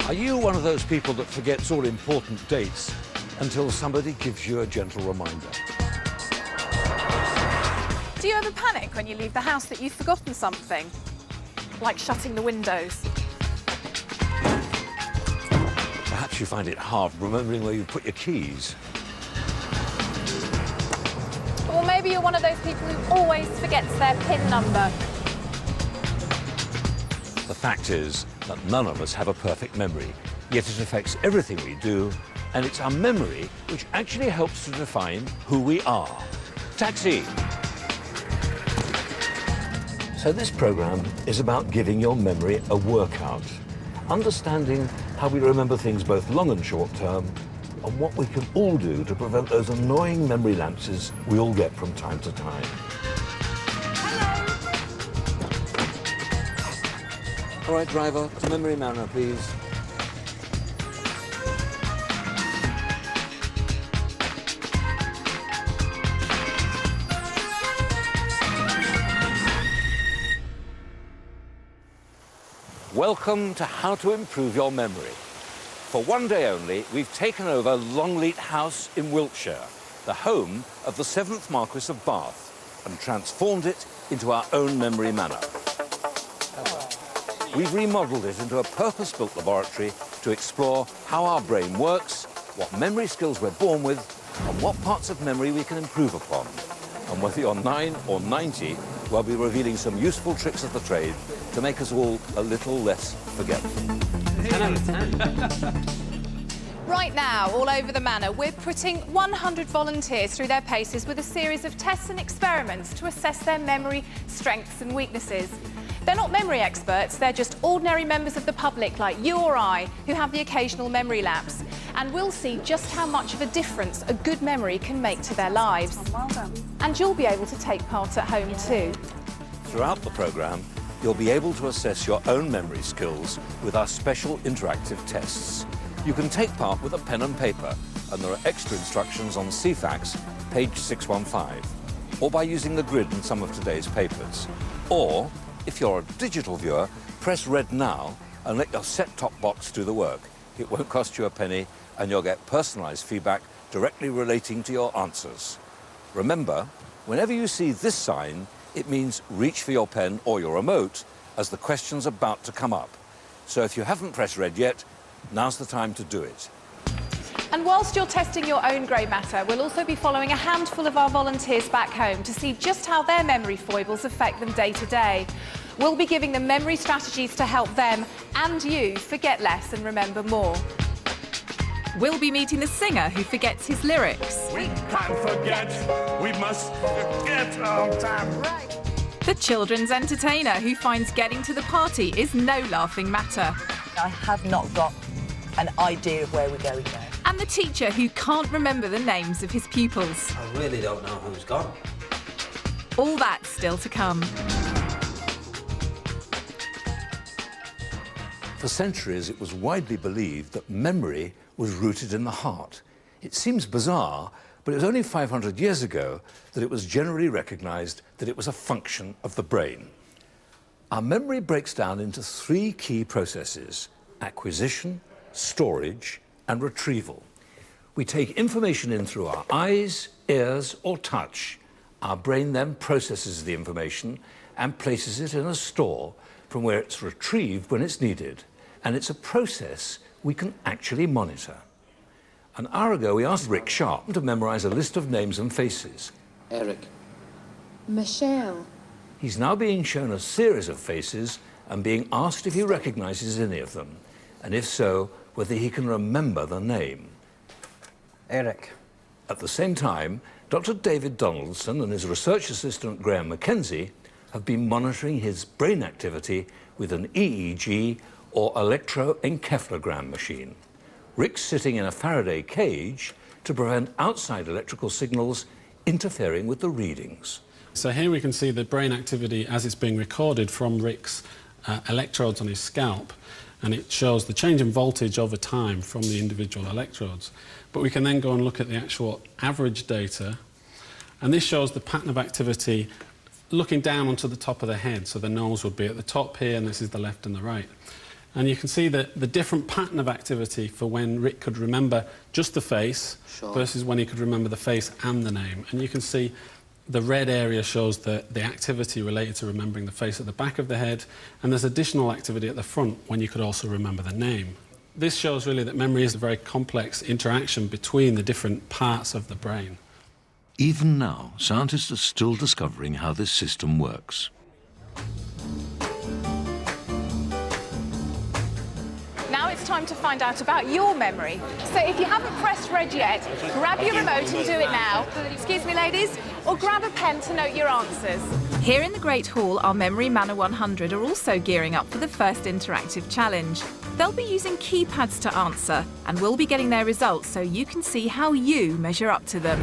Are you one of those people that forgets all important dates until somebody gives you a gentle reminder? Do you ever panic when you leave the house that you've forgotten something? Like shutting the windows? Perhaps you find it hard remembering where you put your keys. Or maybe you're one of those people who always forgets their PIN number. The fact is that none of us have a perfect memory, yet it affects everything we do, and it's our memory which actually helps to define who we are. Taxi! So this programme is about giving your memory a workout, understanding how we remember things both long and short term, and what we can all do to prevent those annoying memory lapses we all get from time to time. All right, driver, to Memory Manor, please. Welcome to How to Improve Your Memory. For one day only, we've taken over Longleat House in Wiltshire, the home of the 7th Marquess of Bath, and transformed it into our own Memory Manor. We've remodelled it into a purpose-built laboratory to explore how our brain works, what memory skills we're born with, and what parts of memory we can improve upon. And whether you're 9 or 90, we'll be revealing some useful tricks of the trade to make us all a little less forgetful. 10 out of 10. Right now, all over the manor, we're putting 100 volunteers through their paces with a series of tests and experiments to assess their memory strengths and weaknesses. They're not memory experts, they're just ordinary members of the public like you or I who have the occasional memory lapse. And we'll see just how much of a difference a good memory can make to their lives. Well done. And you'll be able to take part at home too. Throughout the programme, you'll be able to assess your own memory skills with our special interactive tests. You can take part with a pen and paper, and there are extra instructions on CFAX, page 615, or by using the grid in some of today's papers. Or, if you're a digital viewer, press red now and let your set-top box do the work. It won't cost you a penny, and you'll get personalised feedback directly relating to your answers. Remember, whenever you see this sign, it means reach for your pen or your remote as the question's about to come up. So if you haven't pressed red yet, now's the time to do it. And whilst you're testing your own grey matter, we'll also be following a handful of our volunteers back home to see just how their memory foibles affect them day to day. We'll be giving them memory strategies to help them and you forget less and remember more. We'll be meeting the singer who forgets his lyrics. We can't forget, we must forget all time. Right. The children's entertainer who finds getting to the party is no laughing matter. I have not got an idea of where we're going now. And the teacher who can't remember the names of his pupils. I really don't know who's gone. All that's still to come. For centuries, it was widely believed that memory was rooted in the heart. It seems bizarre, but it was only 500 years ago that it was generally recognised that it was a function of the brain. Our memory breaks down into 3 key processes: acquisition, storage, and retrieval. We take information in through our eyes, ears, or touch. Our brain then processes the information and places it in a store from where it's retrieved when it's needed. And it's a process we can actually monitor. An hour ago, we asked Rick Sharp to memorise a list of names and faces. Eric. Michelle. He's now being shown a series of faces and being asked if he recognises any of them, and if so, whether he can remember the name. Eric. At the same time, Dr. David Donaldson and his research assistant Graham Mackenzie have been monitoring his brain activity with an EEG or electroencephalogram machine. Rick's sitting in a Faraday cage to prevent outside electrical signals interfering with the readings. So here we can see the brain activity as it's being recorded from Rick's electrodes on his scalp, and it shows the change in voltage over time from the individual electrodes. But we can then go and look at the actual average data, and this shows the pattern of activity looking down onto the top of the head. So the nose would be at the top here, and this is the left and the right. And you can see the different pattern of activity for when Rick could remember just the face versus when he could remember the face and the name. And you can see the red area shows the activity related to remembering the face at the back of the head, and there's additional activity at the front when you could also remember the name. This shows really that memory is a very complex interaction between the different parts of the brain. Even now, scientists are still discovering how this system works. Now it's time to find out about your memory. So if you haven't pressed red yet, grab your remote and do it now. Excuse me, ladies. Or grab a pen to note your answers. Here in the Great Hall, our Memory Manor 100 are also gearing up for the first interactive challenge. They'll be using keypads to answer, and we'll be getting their results so you can see how you measure up to them.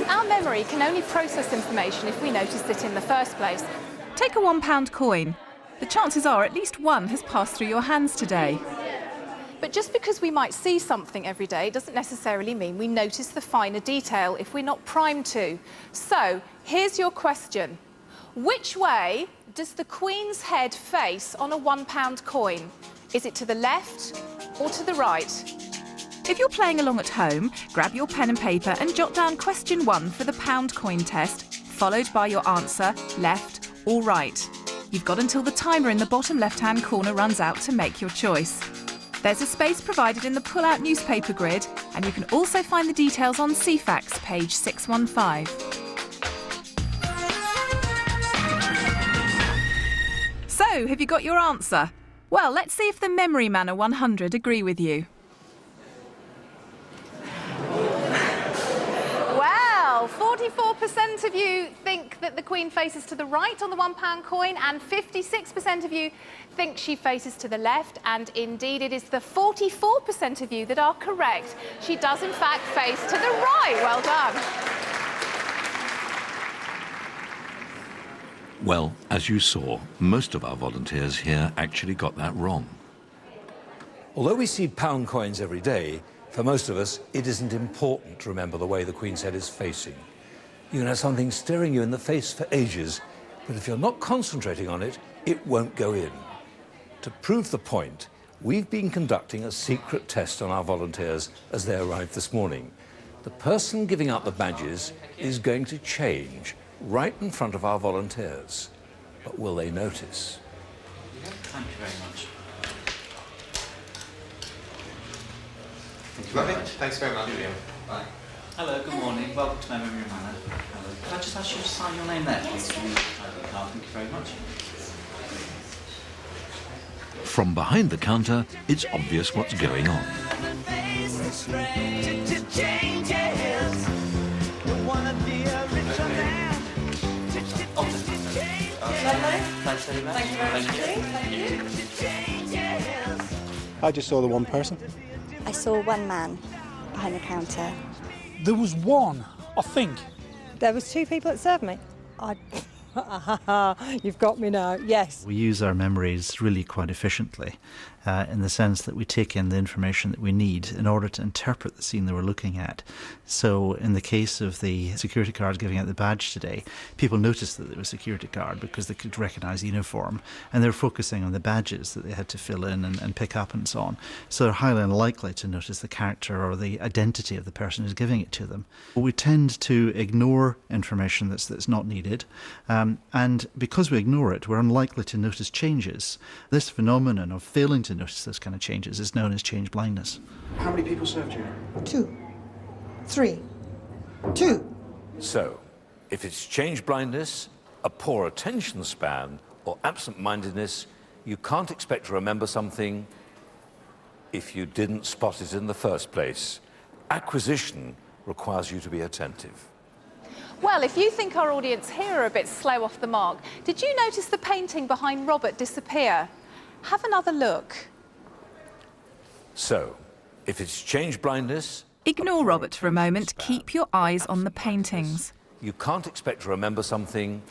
Our memory can only process information if we noticed it in the first place. Take a £1 coin. The chances are at least one has passed through your hands today. But just because we might see something every day doesn't necessarily mean we notice the finer detail if we're not primed to. So, here's your question. Which way does the Queen's head face on a £1 coin? Is it to the left or to the right? If you're playing along at home, grab your pen and paper and jot down question 1 for the pound coin test, followed by your answer, left or right. You've got until the timer in the bottom left-hand corner runs out to make your choice. There's a space provided in the pull-out newspaper grid, and you can also find the details on CFAX, page 615. So, have you got your answer? Well, let's see if the Memory Manor 100 agree with you. Well, 44% of you think that the Queen faces to the right on the £1 coin, and 56% of you think she faces to the left, and indeed it is the 44% of you that are correct. She does in fact face to the right. Well done. Well, as you saw, most of our volunteers here actually got that wrong. Although we see pound coins every day, for most of us, it isn't important to remember the way the Queen's head is facing. You can have something staring you in the face for ages, but if you're not concentrating on it, it won't go in. To prove the point, we've been conducting a secret test on our volunteers as they arrived this morning. The person giving out the badges is going to change right in front of our volunteers. But will they notice? Thank you very much. Lovely. Thanks very much. Bye. Hello, good morning. Welcome to Memory Manor. Hello. Can I just ask you to sign your name there, please? Thank you very much. From behind the counter, it's obvious what's going on. Thanks very much. Thank you. I just saw the one person. I saw one man behind the counter. There was one, I think. There was 2 people that served me. You've got me now, yes. We use our memories really quite efficiently in the sense that we take in the information that we need in order to interpret the scene that we're looking at. So in the case of the security guards giving out the badge today, people noticed that there was a security guard because they could recognise the uniform, and they're focusing on the badges that they had to fill in and pick up and so on. So they're highly unlikely to notice the character or the identity of the person who's giving it to them. We tend to ignore information that's not needed, and because we ignore it, we're unlikely to notice changes. This phenomenon of failing to notice those kind of changes is known as change blindness. How many people served you? 2, 3, 2. So, if it's change blindness, a poor attention span, or absent-mindedness, you can't expect to remember something if you didn't spot it in the first place. Acquisition requires you to be attentive. Well, if you think our audience here are a bit slow off the mark, did you notice the painting behind Robert disappear? Have another look. So, if it's change blindness... Ignore Robert for a moment. Keep your eyes on the paintings. You can't expect to remember something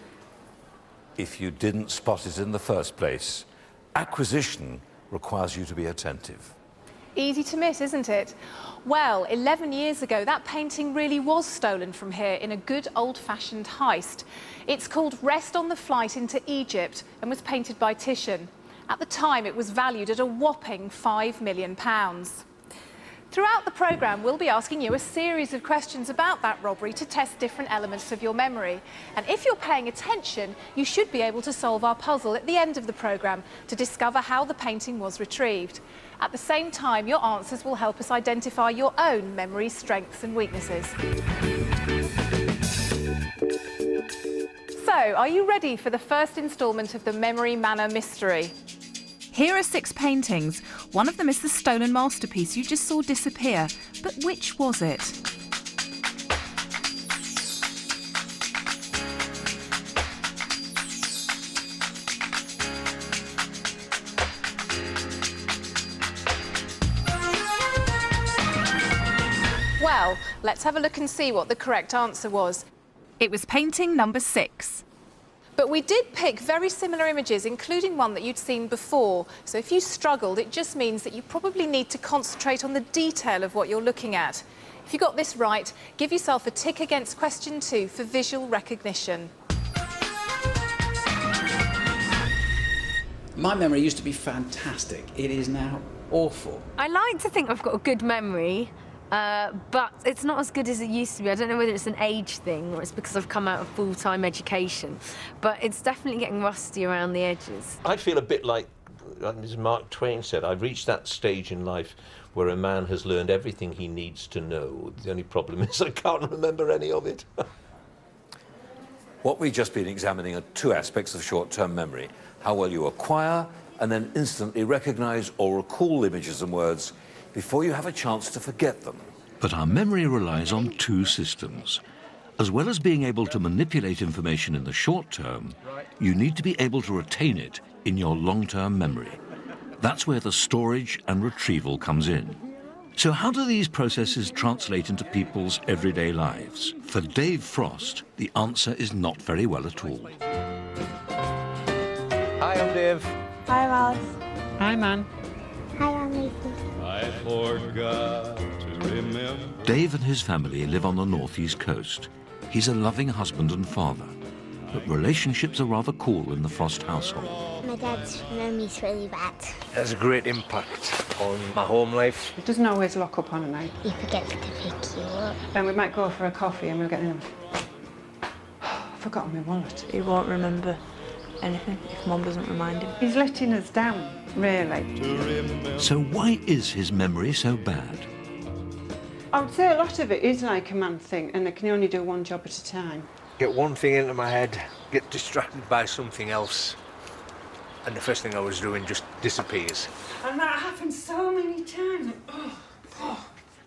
if you didn't spot it in the first place. Acquisition requires you to be attentive. Easy to miss, isn't it? Well, 11 years ago, that painting really was stolen from here in a good old-fashioned heist. It's called Rest on the Flight into Egypt and was painted by Titian. At the time, it was valued at a whopping £5 million. Throughout the programme, we'll be asking you a series of questions about that robbery to test different elements of your memory. And if you're paying attention, you should be able to solve our puzzle at the end of the programme to discover how the painting was retrieved. At the same time, your answers will help us identify your own memory strengths and weaknesses. So, are you ready for the first instalment of the Memory Manor mystery? Here are 6 paintings. One of them is the stolen masterpiece you just saw disappear. But which was it? Well, let's have a look and see what the correct answer was. It was painting number 6. But we did pick very similar images, including one that you'd seen before. So if you struggled, it just means that you probably need to concentrate on the detail of what you're looking at. If you got this right, give yourself a tick against question 2 for visual recognition. My memory used to be fantastic. It is now awful. I like to think I've got a good memory, but it's not as good as it used to be. I don't know whether it's an age thing or it's because I've come out of full-time education, but it's definitely getting rusty around the edges. I feel a bit like, as Mark Twain said, I've reached that stage in life where a man has learned everything he needs to know. The only problem is I can't remember any of it. What we've just been examining are 2 aspects of short-term memory: how well you acquire and then instantly recognise or recall images and words before you have a chance to forget them. But our memory relies on 2 systems. As well as being able to manipulate information in the short term, you need to be able to retain it in your long-term memory. That's where the storage and retrieval comes in. So how do these processes translate into people's everyday lives? For Dave Frost, the answer is not very well at all. Hi, I'm Dave. Hi, Alice. Hi, man. Hi, I'm Lucy. I forgot to remember. Dave and his family live on the northeast coast. He's a loving husband and father, but relationships are rather cool in the Frost household. My dad's memory's really bad. It has a great impact on my home life. It doesn't always lock up on a night. He forgets to pick you up. Then we might go for a coffee and we'll get in. I've forgotten my wallet. He won't remember anything if Mum doesn't remind him. He's letting us down, really. So why is his memory so bad? I would say a lot of it is like a man thing, and I can only do one job at a time. Get one thing into my head, get distracted by something else, and the first thing I was doing just disappears. And that happens so many times.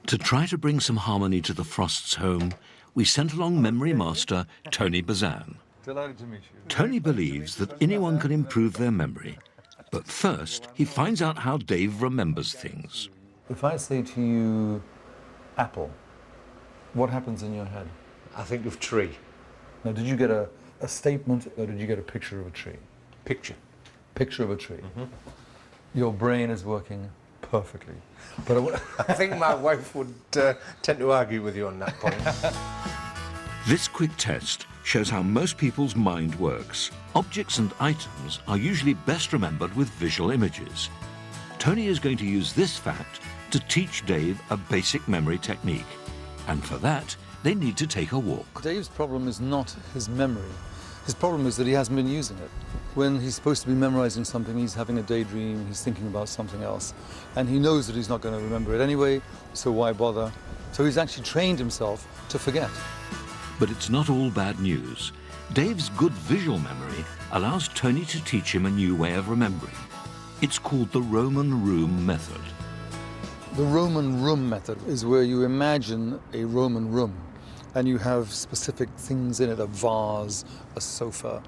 To try to bring some harmony to the Frosts' home, we sent along memory master Tony Bazan. Delighted to meet you. Tony believes that anyone can improve their memory, but first he finds out how Dave remembers things. If I say to you, apple, what happens in your head? I think of tree. Now, did you get a statement or did you get a picture of a tree? Picture. Picture of a tree. Your brain is working perfectly. But I think my wife would tend to argue with you on that point. This quick test shows how most people's mind works. Objects and items are usually best remembered with visual images. Tony is going to use this fact to teach Dave a basic memory technique. And for that, they need to take a walk. Dave's problem is not his memory. His problem is that he hasn't been using it. When he's supposed to be memorizing something, he's having a daydream, he's thinking about something else. And he knows that he's not going to remember it anyway, so why bother? So he's actually trained himself to forget. But it's not all bad news. Dave's good visual memory allows Tony to teach him a new way of remembering. It's called the Roman room method. The Roman room method is where you imagine a Roman room and you have specific things in it, a vase, a sofa,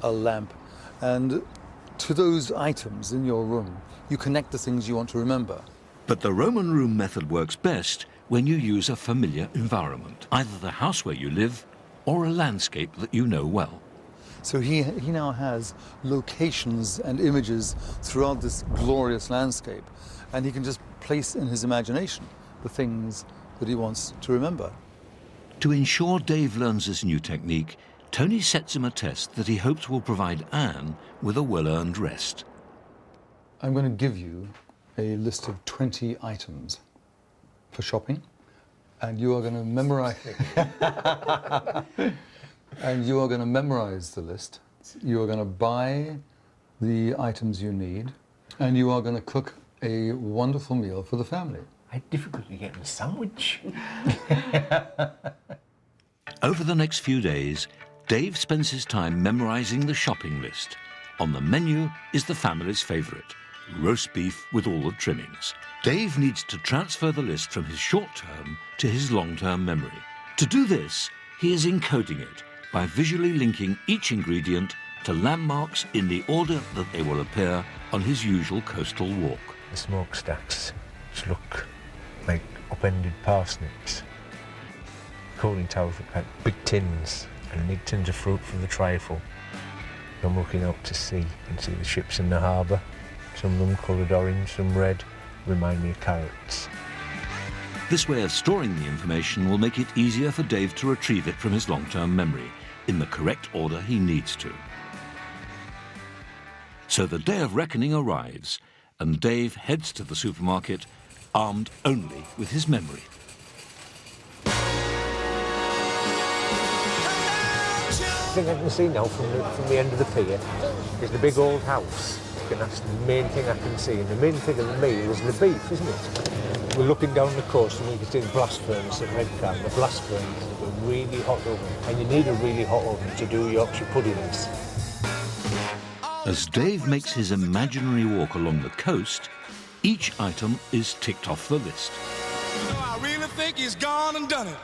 a lamp, and to those items in your room, you connect the things you want to remember. But the Roman room method works best when you use a familiar environment, either the house where you live or a landscape that you know well. So he now has locations and images throughout this glorious landscape, and he can just place in his imagination the things that he wants to remember. To ensure Dave learns this new technique, Tony sets him a test that he hopes will provide Anne with a well-earned rest. I'm going to give you a list of 20 items for shopping, and you are going to memorize and you are going to memorize the list. You are going to buy the items you need, and you are going to cook a wonderful meal for the family. I had difficulty getting a sandwich. Over the next few days, Dave spends his time memorizing the shopping list. On the menu is the family's favourite, roast beef with all the trimmings. Dave needs to transfer the list from his short-term to his long-term memory. To do this, he is encoding it by visually linking each ingredient to landmarks in the order that they will appear on his usual coastal walk. The smokestacks just look like upended parsnips. Cooling towers look like big tins, and big tins of fruit from the trifle. I'm looking out to sea and see the ships in the harbour. Some of them coloured orange, some red, remind me of carrots. This way of storing the information will make it easier for Dave to retrieve it from his long-term memory in the correct order he needs to. So the day of reckoning arrives, and Dave heads to the supermarket armed only with his memory. The thing I can see now from the end of the pier is the big old house. And that's the main thing I can see. And the main thing of the meal is the beef, isn't it? We're looking down the coast and we can see the blast furnace at Redcar. The blast furnace is a really hot oven, and you need a really hot oven to do Yorkshire puddings. As Dave makes his imaginary walk along the coast, each item is ticked off the list. I really think he's gone and done it.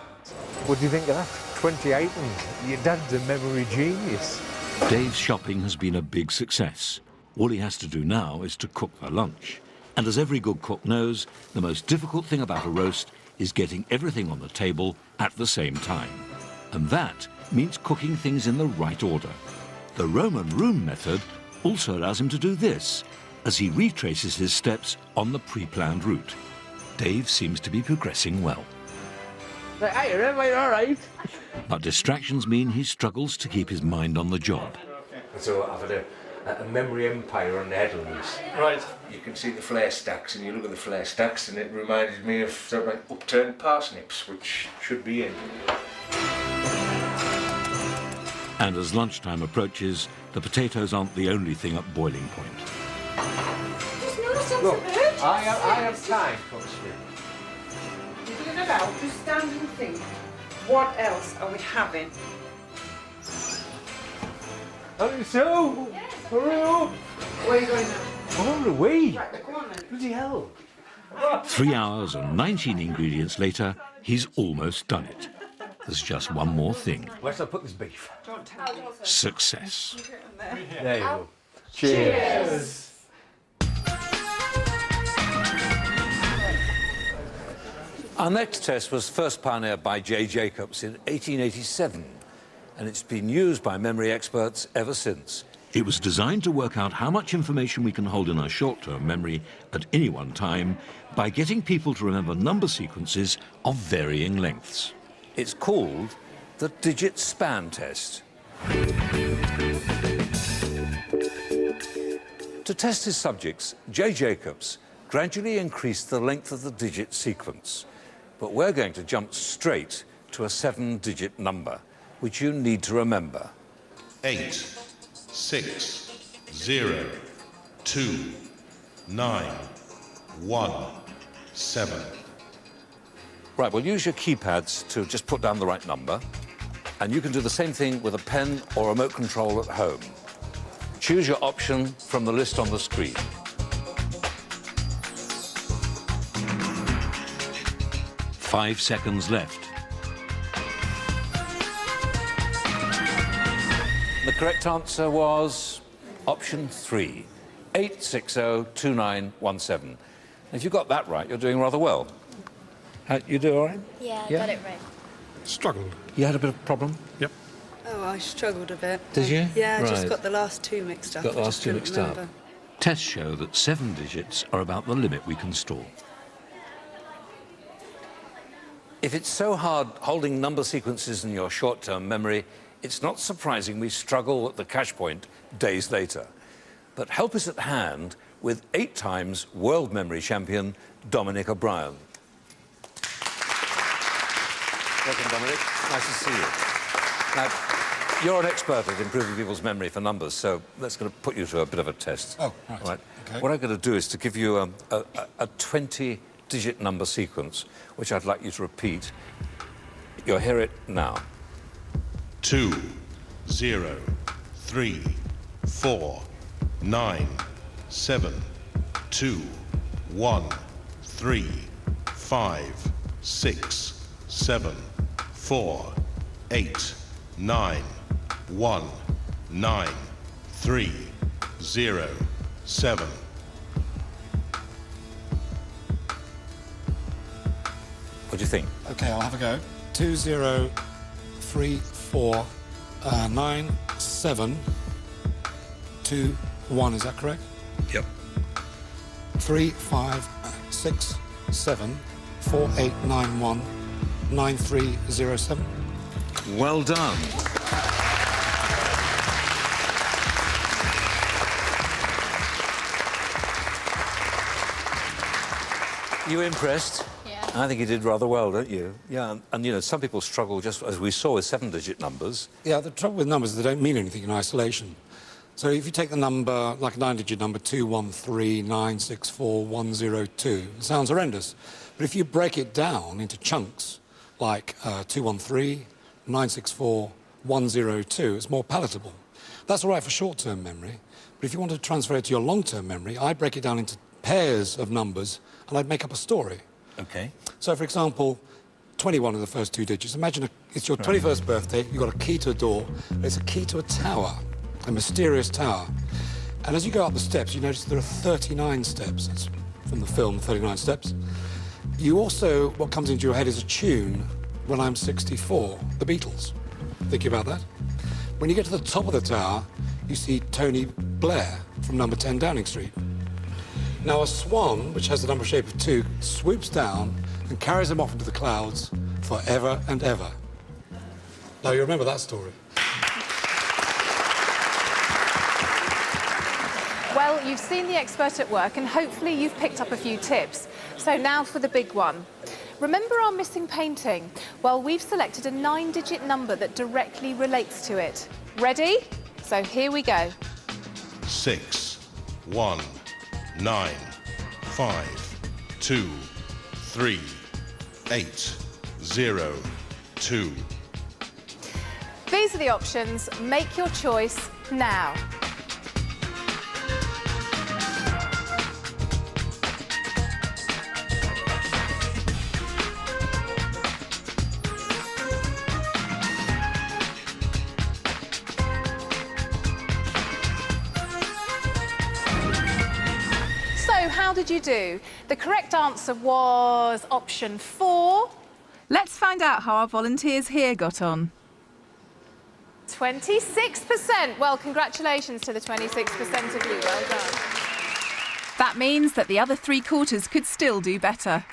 What do you think of that? 20 items. Your dad's a memory genius. Dave's shopping has been a big success. All he has to do now is to cook the lunch. And as every good cook knows, the most difficult thing about a roast is getting everything on the table at the same time. And that means cooking things in the right order. The Roman room method also allows him to do this, as he retraces his steps on the pre-planned route. Dave seems to be progressing well. Hey, everybody all right? But distractions mean he struggles to keep his mind on the job. So I've had a memory empire on the headlands. Right. You can see the flare stacks, and you look at the flare stacks, and it reminded me of sort of like upturned parsnips, which should be in. And as lunchtime approaches, the potatoes aren't the only thing at boiling point. Look, I have time, Constable. Looking about, just stand and think. What else are we having? Hurry, Sue! Yes, hurry up! Where are you going now? On the way! Right, go on then. Bloody hell! 3 hours and 19 ingredients later, he's almost done it. There's just one more thing. Where shall I put this beef? Don't tell me. Success. There you go. Cheers. Our next test was first pioneered by J. Jacobs in 1887, and it's been used by memory experts ever since. It was designed to work out how much information we can hold in our short-term memory at any one time by getting people to remember number sequences of varying lengths. It's called the digit span test. To test his subjects, J. Jacobs gradually increased the length of the digit sequence. But we're going to jump straight to a 7-digit number, which you need to remember. 8, 6, 0, 2, 9, 1, 7. Right, well, use your keypads to just put down the right number. And you can do the same thing with a pen or remote control at home. Choose your option from the list on the screen. Five seconds left. The correct answer was option 3, 8602917. If you got that right, you're doing rather well. You do all right? Yeah, I Yeah? got it right. Struggled. You had a bit of a problem? Yep. Oh, I struggled a bit. Did you? Yeah, I just Right. got the last two mixed up. Got the I last just two couldn't mixed up. remember. Tests show that 7 digits are about the limit we can store. If it's so hard holding number sequences in your short-term memory, it's not surprising we struggle at the cash point days later. But help is at hand with 8 times world memory champion Dominic O'Brien. Welcome, Dominic. Nice to see you. Now, you're an expert at improving people's memory for numbers, so that's going to put you to a bit of a test. Oh, right. Okay. What I'm going to do is to give you a 20-digit number sequence, which I'd like you to repeat. You'll hear it now. 2, 0, 3, 4, 9, 7, 2, 1, 3, 5, 6, 7, 4, 8, 9, 1, 9, 3, 0, 7. What do you think? Okay, I'll have a go. 2, 0, 3, 4, 9, 7, 2, 1. Is that correct? Yep. 3, 5, 6, 7, 4, 8, 9, 1, 9, 3, 0, 7. Well done. You impressed? Yeah. I think you did rather well, don't you? Yeah, and you know, some people struggle, just as we saw with 7-digit numbers. Yeah, the trouble with numbers is they don't mean anything in isolation. So if you take the number, like a 9-digit number, 213964102, it sounds horrendous. But if you break it down into chunks, like 213964102, it's more palatable. That's all right for short-term memory, but if you want to transfer it to your long-term memory, I break it down into pairs of numbers, and I'd make up a story. Okay. So, for example, 21 are the first 2 digits. Imagine it's your 21st birthday, you've got a key to a door, and it's a key to a tower, a mysterious tower. And as you go up the steps, you notice there are 39 steps. That's from the film, 39 Steps. You also, what comes into your head is a tune, When I'm 64, the Beatles. Think about that. When you get to the top of the tower, you see Tony Blair from number 10 Downing Street. Now, a swan, which has the number shape of 2, swoops down and carries them off into the clouds forever and ever. Now, you remember that story. Well, you've seen the expert at work and hopefully you've picked up a few tips. So now for the big one. Remember our missing painting? Well, we've selected a 9-digit number that directly relates to it. Ready? So here we go. 6, 1, 9, 5, 2, 3, 8, 0, 2. These are the options. Make your choice now. How did you do? The correct answer was option 4. Let's find out how our volunteers here got on. 26%. Well, congratulations to the 26% of you. Well done. That means that the other 3/4 could still do better.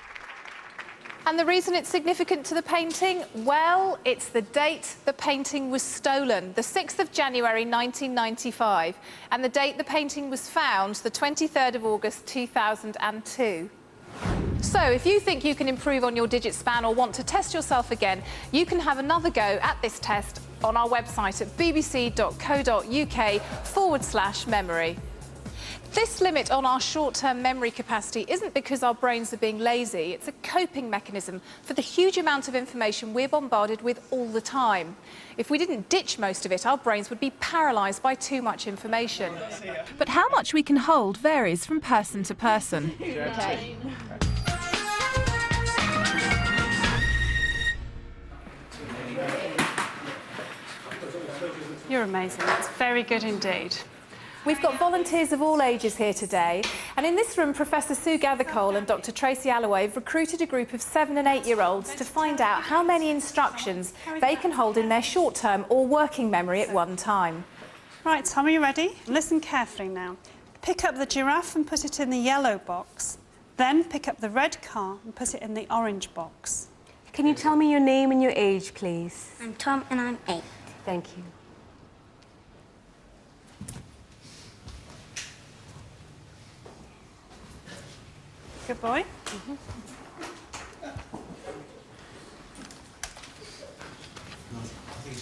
And the reason it's significant to the painting? Well, it's the date the painting was stolen, the 6th of January 1995, and the date the painting was found, the 23rd of August 2002. So if you think you can improve on your digit span or want to test yourself again, you can have another go at this test on our website at bbc.co.uk/memory. This limit on our short-term memory capacity isn't because our brains are being lazy. It's a coping mechanism for the huge amount of information we're bombarded with all the time. If we didn't ditch most of it, our brains would be paralysed by too much information. But how much we can hold varies from person to person. Okay. You're amazing. That's very good indeed. We've got volunteers of all ages here today, and in this room, Professor Sue Gathercole and Dr. Tracy Alloway have recruited a group of 7- and 8-year-olds to find out how many instructions they can hold in their short-term or working memory at one time. Right, Tom, are you ready? Listen carefully now. Pick up the giraffe and put it in the yellow box. Then pick up the red car and put it in the orange box. Can you tell me your name and your age, please? I'm Tom and I'm 8. Thank you. Good boy.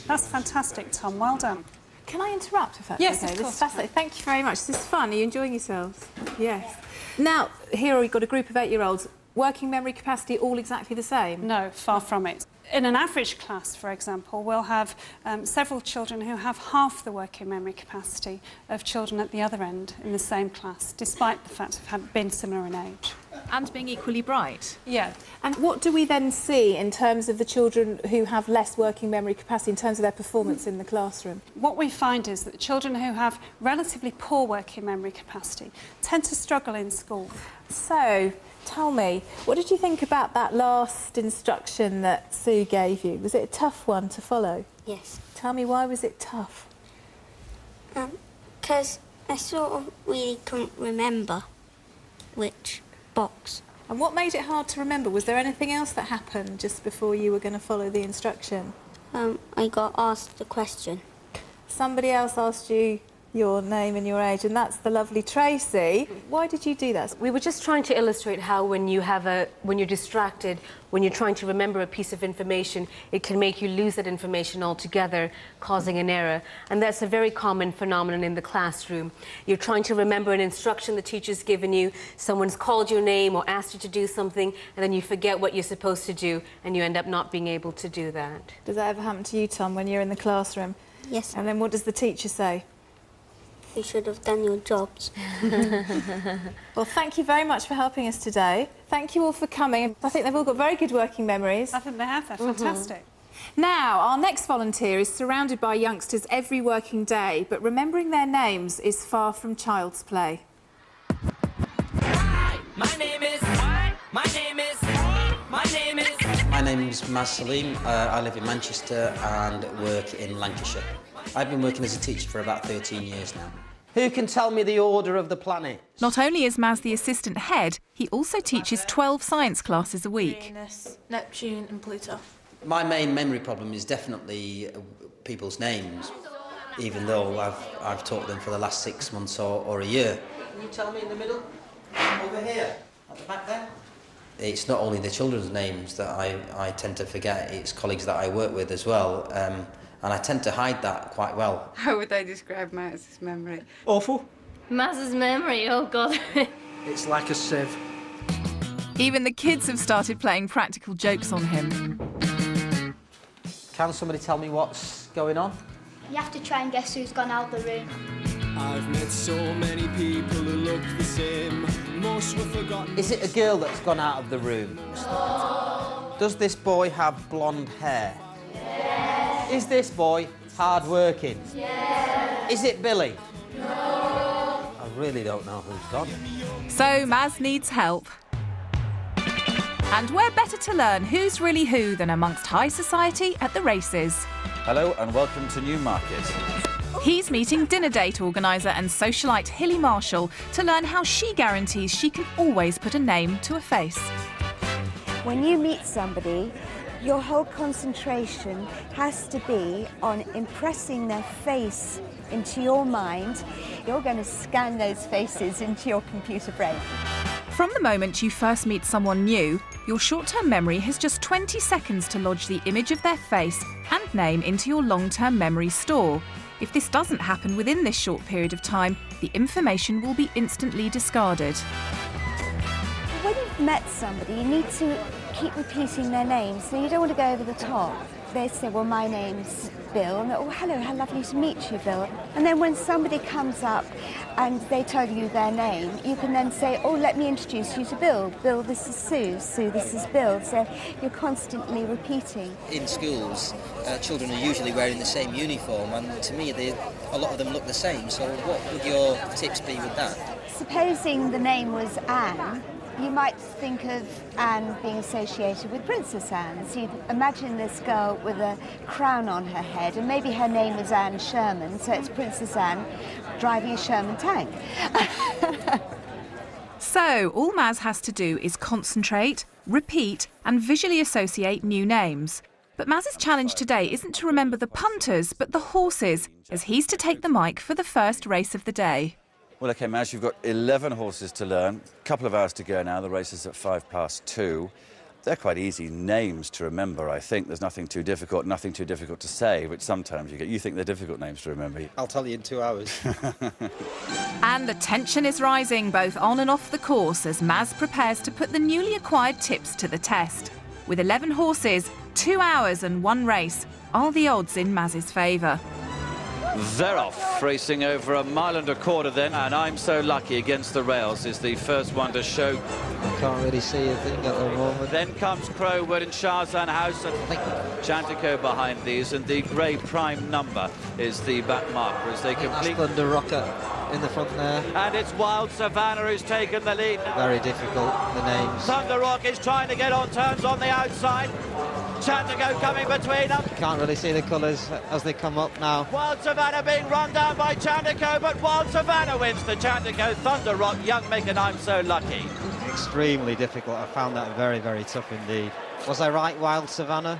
That's fantastic, Tom. Well done. Can I interrupt if that's Yes, okay? of This course. is fascinating. Thank you very much. This is fun. Are you enjoying yourselves? Yes. Now, here we've got a group of 8-year-olds. Working memory capacity all exactly the same? No, far from it. In an average class, for example, we'll have several children who have half the working memory capacity of children at the other end in the same class, despite the fact of having been similar in age. And being equally bright? Yeah. And what do we then see in terms of the children who have less working memory capacity, in terms of their performance in the classroom? What we find is that children who have relatively poor working memory capacity tend to struggle in school. So, tell me, what did you think about that last instruction that Sue gave you? Was it a tough one to follow? Yes. Tell me, why was it tough? Because I sort of really couldn't remember which box. And what made it hard to remember? Was there anything else that happened just before you were going to follow the instruction? I got asked the question. Somebody else asked you your name and your age, and that's the lovely Tracy. Why did you do that? We were just trying to illustrate how when you're distracted, when you're trying to remember a piece of information, it can make you lose that information altogether, causing an error. And that's a very common phenomenon in the classroom. You're trying to remember an instruction the teacher's given you, someone's called your name or asked you to do something, and then you forget what you're supposed to do, and you end up not being able to do that. Does that ever happen to you, Tom, when you're in the classroom? Yes. And then what does the teacher say? You should have done your jobs. Well, thank you very much for helping us today. Thank you all for coming. I think they've all got very good working memories. I think they have. They're fantastic. Now, our next volunteer is surrounded by youngsters every working day, but remembering their names is far from child's play. My name is... My name is... My name is... My name is Maz Salim. I live in Manchester and work in Lancashire. I've been working as a teacher for about 13 years now. Who can tell me the order of the planets? Not only is Maz the assistant head, he also teaches 12 science classes a week. Venus, Neptune and Pluto. My main memory problem is definitely people's names, even though I've taught them for the last 6 months or a year. Can you tell me in the middle? Over here, at the back there? It's not only the children's names that I tend to forget, it's colleagues that I work with as well. And I tend to hide that quite well. How would I describe Maz's memory? Awful. Maz's memory, oh God. It's like a sieve. Even the kids have started playing practical jokes on him. Can somebody tell me what's going on? You have to try and guess who's gone out the room. I've met so many people who look the same. Most were forgotten. Is it a girl that's gone out of the room? No. Does this boy have blonde hair? Yes. Is this boy hard-working? Yes. Is it Billy? No. I really don't know who's gone. So Maz needs help. And where better to learn who's really who than amongst high society at the races? Hello and welcome to Newmarket. He's meeting dinner date organiser and socialite Hilly Marshall to learn how she guarantees she can always put a name to a face. When you meet somebody, your whole concentration has to be on impressing their face into your mind. You're going to scan those faces into your computer brain. From the moment you first meet someone new, your short-term memory has just 20 seconds to lodge the image of their face and name into your long-term memory store. If this doesn't happen within this short period of time, the information will be instantly discarded. When you've met somebody, you need to keep repeating their name, so you don't want to go over the top. They say, well, my name's Bill, and oh, hello, how lovely to meet you, Bill. And then when somebody comes up and they tell you their name, you can then say, oh, let me introduce you to Bill. Bill, this is Sue. Sue, this is Bill. So you're constantly repeating. In schools, children are usually wearing the same uniform, and to me, a lot of them look the same, so what would your tips be with that? Supposing the name was Anne, you might think of Anne being associated with Princess Anne. So you'd imagine this girl with a crown on her head, and maybe her name was Anne Sherman, so it's Princess Anne driving a Sherman tank. So, all Maz has to do is concentrate, repeat and visually associate new names. But Maz's challenge today isn't to remember the punters, but the horses, as he's to take the mic for the first race of the day. Well, OK, Maz, you've got 11 horses to learn. A couple of hours to go now. The race is at 2:05. They're quite easy names to remember, I think. There's nothing too difficult to say, which sometimes you think they're difficult names to remember. I'll tell you in 2 hours. And the tension is rising both on and off the course as Maz prepares to put the newly acquired tips to the test. With 11 horses, 2 hours and 1 race, are the odds in Maz's favour. They're off, racing over 1.25 miles then, and I'm So Lucky against the rails is the first one to show. I can't really see a thing at the moment. Then comes Crowwood and Shahzan House and Chantico behind these, and the grey prime number is the back marker as they complete. Thunder Rocket in the front there. And it's Wild Savannah who's taken the lead. Very difficult, the names. Thunder Rock is trying to get on turns on the outside. Chantico coming between them. Can't really see the colours as they come up now. Wild Savannah being run down by Chantico, but Wild Savannah wins the Chantico. Thunder Rock, Young Mick and I'm So Lucky. Extremely difficult. I found that very, very tough indeed. Was I right, Wild Savannah?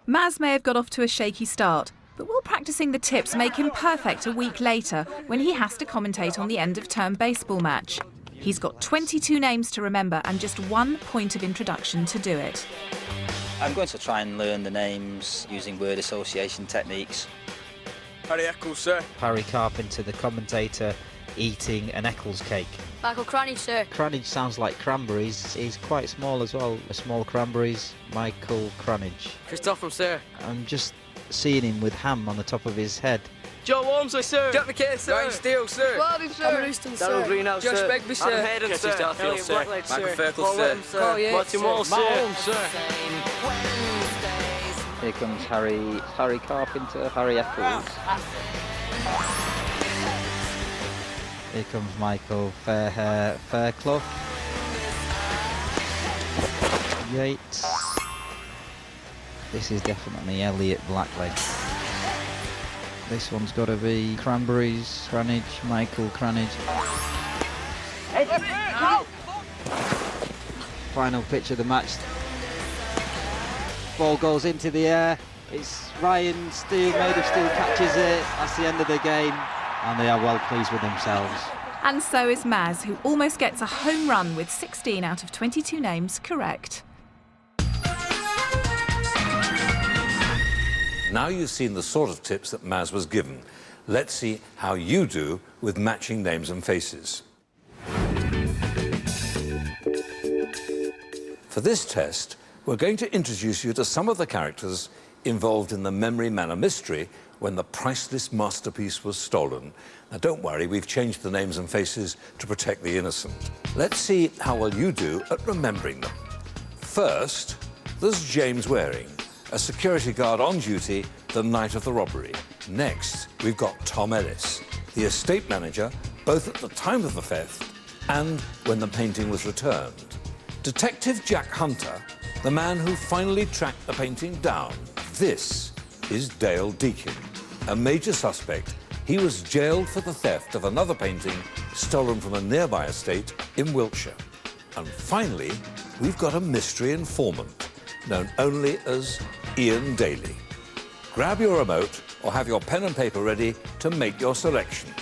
Maz may have got off to a shaky start, but will practicing the tips make him perfect a week later when he has to commentate on the end-of-term baseball match? He's got 22 names to remember and just 1 point of introduction to do it. I'm going to try and learn the names using word association techniques. Harry Eccles, sir. Harry Carpenter, the commentator, eating an Eccles cake. Michael Cranage, sir. Cranage sounds like cranberries. He's quite small as well. Small cranberries, Michael Cranage. Christopher, sir. I'm just seeing him with ham on the top of his head. Joe Walmsley, sir. Jack McKay, sir. Ryan Steele, sir. Bobby, sir. Cameron Houston, sir. Darryl Greenhouse, Josh sir. Begbie, sir. Adam Hayden, Jesse sir. Starfield, sir. Blackledge, Michael sir. Ferkle, sir. Carl Yates, Martin sir. Walsh, Matt sir. Holmes, sir. Here comes Harry Carpenter, Harry Eccles. Here comes Michael Fairclough. Yates. This is definitely Elliot Blackledge. This one's got to be Cranberries, Cranage, Michael Cranage. Final pitch of the match. Ball goes into the air. It's Ryan Steele, made of steel, catches it. That's the end of the game, and they are well pleased with themselves. And so is Maz, who almost gets a home run with 16 out of 22 names correct. Now you've seen the sort of tips that Maz was given. Let's see how you do with matching names and faces. For this test, we're going to introduce you to some of the characters involved in the Memory Manor mystery when the priceless masterpiece was stolen. Now, don't worry, we've changed the names and faces to protect the innocent. Let's see how well you do at remembering them. First, there's James Waring, a security guard on duty the night of the robbery. Next, we've got Tom Ellis, the estate manager, both at the time of the theft and when the painting was returned. Detective Jack Hunter, the man who finally tracked the painting down. This is Dale Deakin, a major suspect. He was jailed for the theft of another painting stolen from a nearby estate in Wiltshire. And finally, we've got a mystery informant, known only as Ian Daly. Grab your remote or have your pen and paper ready to make your selection.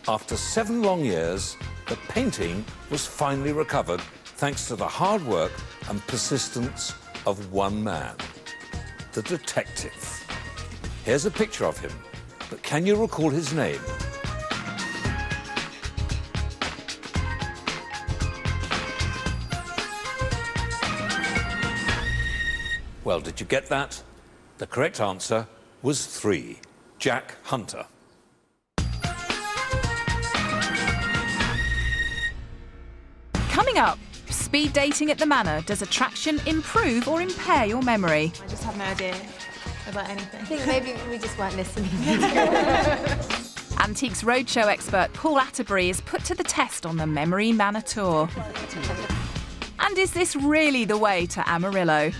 After 7 long years, the painting was finally recovered thanks to the hard work and persistence of one man, the detective. Here's a picture of him, but can you recall his name? Well, did you get that? The correct answer was 3, Jack Hunter. Coming up, speed dating at the Manor. Does attraction improve or impair your memory? I just have no idea. about anything. I think maybe we just weren't listening. Antiques Roadshow expert Paul Atterbury is put to the test on the Memory Manor tour. And is this really the way to Amarillo?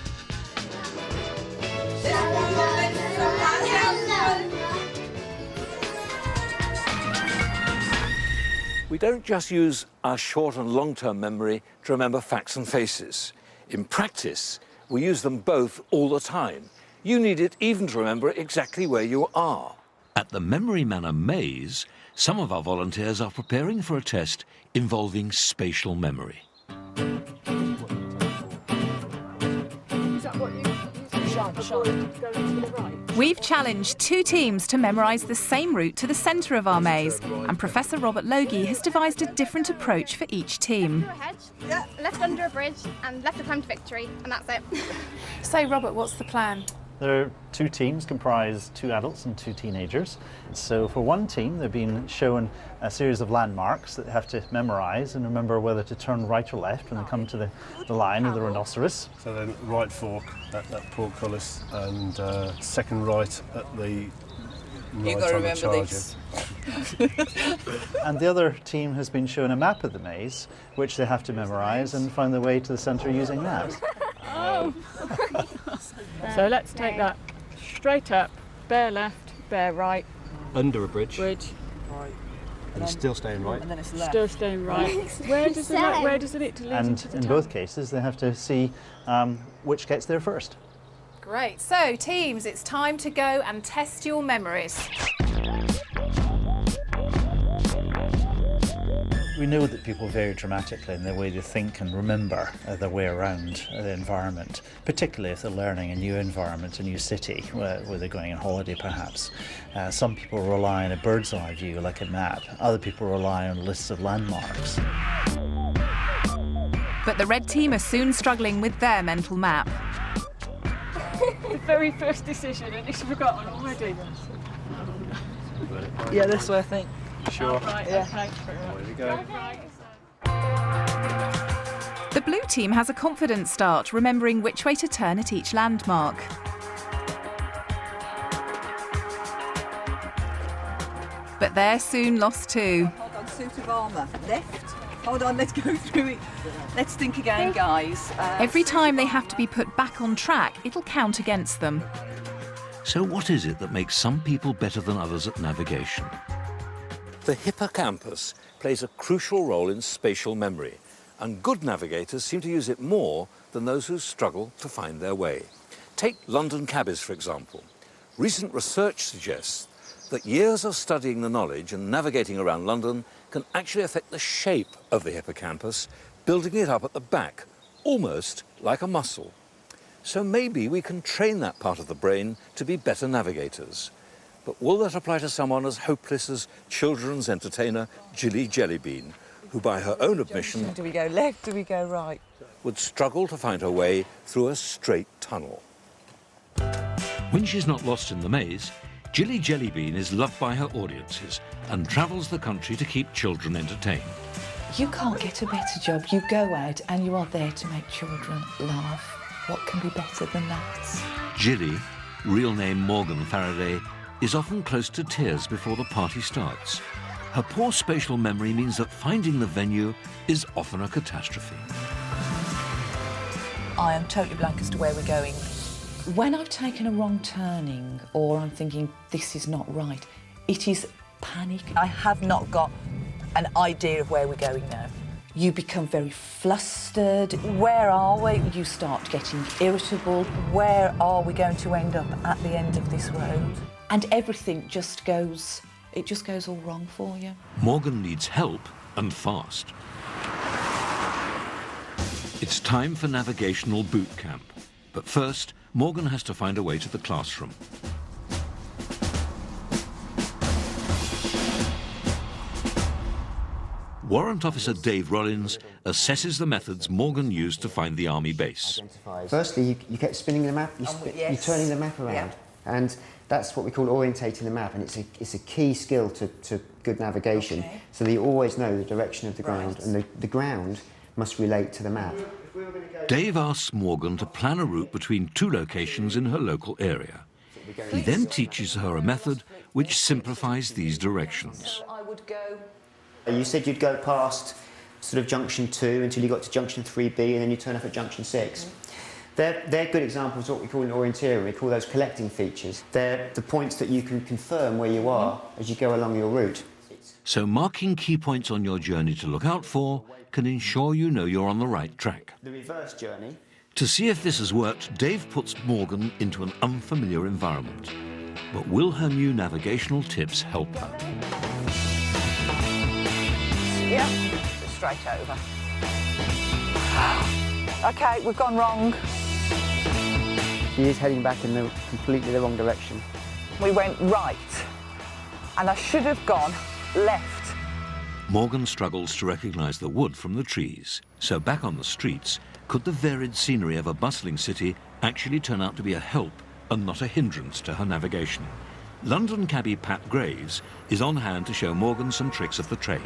We don't just use our short and long-term memory to remember facts and faces. In practice, we use them both all the time. You need it even to remember exactly where you are. At the Memory Manor maze, some of our volunteers are preparing for a test involving spatial memory. We've challenged 2 teams to memorise the same route to the centre of our maze, and Professor Robert Logie has devised a different approach for each team. Yeah, left under a bridge and left to climb to victory, and that's it. So, Robert, what's the plan? There are 2 teams, comprise 2 adults and 2 teenagers. So for one team, they've been shown a series of landmarks that they have to memorise and remember whether to turn right or left when they come to the line of the rhinoceros. So then right fork at that portcullis and second right at the You've got to remember these. And the other team has been shown a map of the maze, which they have to memorise and find their way to the centre using that. Oh. So let's take that straight up, bear left, bear right. Under a bridge. Bridge. And it's still staying right. And then it's left. Still staying right. Where does it lead And into the in town? both cases, they have to see which gets there first. Great. So, teams, it's time to go and test your memories. We know that people vary dramatically in the way they think and remember their way around the environment, particularly if they're learning a new environment, a new city, where they're going on holiday perhaps. Some people rely on a bird's eye view, like a map. Other people rely on lists of landmarks. But the red team are soon struggling with their mental map. The very first decision, and it's forgotten already. Yeah, this way, I think. Sure. Right, Yeah. okay. There we go. The blue team has a confident start, remembering which way to turn at each landmark. But they're soon lost too. Hold on, suit of armour. Left. Hold on, let's go through it. Let's think again, guys. Every time they have to be put back on track, it'll count against them. So what is it that makes some people better than others at navigation? The hippocampus plays a crucial role in spatial memory, and good navigators seem to use it more than those who struggle to find their way. Take London cabbies, for example. Recent research suggests that years of studying the knowledge and navigating around London can actually affect the shape of the hippocampus, building it up at the back, almost like a muscle. So maybe we can train that part of the brain to be better navigators. But will that apply to someone as hopeless as children's entertainer Jilly Jellybean, who by her own admission Do we go left? Do we go right? would struggle to find her way through a straight tunnel? When she's not lost in the maze, Jilly Jellybean is loved by her audiences and travels the country to keep children entertained. You can't get a better job. You go out and you are there to make children laugh. What can be better than that? Jilly, real name Morgan Faraday, is often close to tears before the party starts. Her poor spatial memory means that finding the venue is often a catastrophe. I am totally blank as to where we're going. When I've taken a wrong turning or I'm thinking this is not right, it is panic. I have not got an idea of where we're going now. You become very flustered. Where are we? You start getting irritable. Where are we going to end up at the end of this road? And everything just goes, it just goes all wrong for you. Morgan needs help, and fast. It's time for navigational boot camp. But first, Morgan has to find a way to the classroom. Warrant Officer Dave Rollins assesses the methods Morgan used to find the army base. Firstly, you kept spinning the map, you're turning the map around. And that's what we call orientating the map, and it's a key skill to good navigation, so that you always know the direction of the ground, and the ground must relate to the map. Dave asks Morgan to plan a route between two locations in her local area. He then teaches her a method which simplifies these directions. You said you'd go past sort of junction 2 until you got to junction 3B and then you turn up at junction 6. They're good examples of what we call an orienteering. We call those collecting features. They're the points that you can confirm where you are as you go along your route. So marking key points on your journey to look out for can ensure you know you're on the right track. The reverse journey. To see if this has worked, Dave puts Morgan into an unfamiliar environment. But will her new navigational tips help her? Yep, straight over. OK, we've gone wrong. She is heading back in completely the wrong direction. We went right, and I should have gone left. Morgan struggles to recognise the wood from the trees. So back on the streets, could the varied scenery of a bustling city actually turn out to be a help and not a hindrance to her navigation? London cabbie Pat Graves is on hand to show Morgan some tricks of the trade.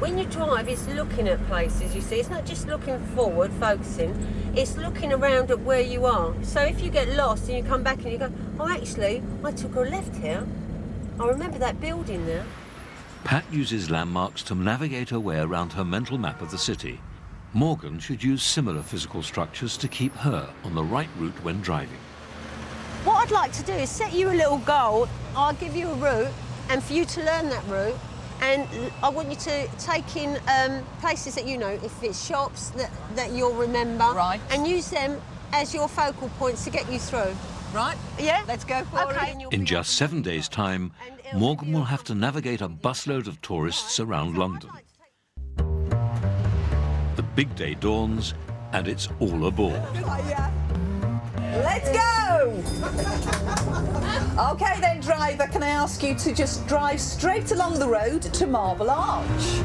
When you drive, it's looking at places, you see. It's not just looking forward, focusing. It's looking around at where you are. So if you get lost and you come back and you go, oh, actually, I took a left here. I remember that building there. Pat uses landmarks to navigate her way around her mental map of the city. Morgan should use similar physical structures to keep her on the right route when driving. What I'd like to do is set you a little goal. I'll give you a route, and for you to learn that route, and I want you to take in places that you know, if it's shops that you'll remember, right, and use them as your focal points to get you through. Right? Yeah? Let's go for it. In just 7 days' time, Morgan will have to navigate a busload of tourists around London. The big day dawns, and it's all aboard. Let's go! OK then, driver, can I ask you to just drive straight along the road to Marble Arch?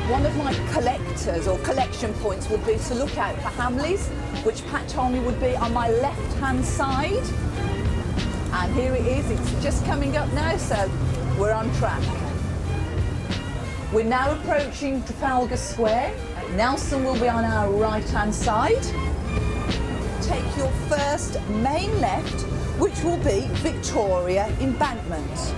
One of my collectors or collection points would be to look out for Hamleys, which Pat told me would be on my left-hand side. And here it is, it's just coming up now, so we're on track. We're now approaching Trafalgar Square. Nelson will be on our right-hand side. Take your first main left, which will be Victoria Embankment.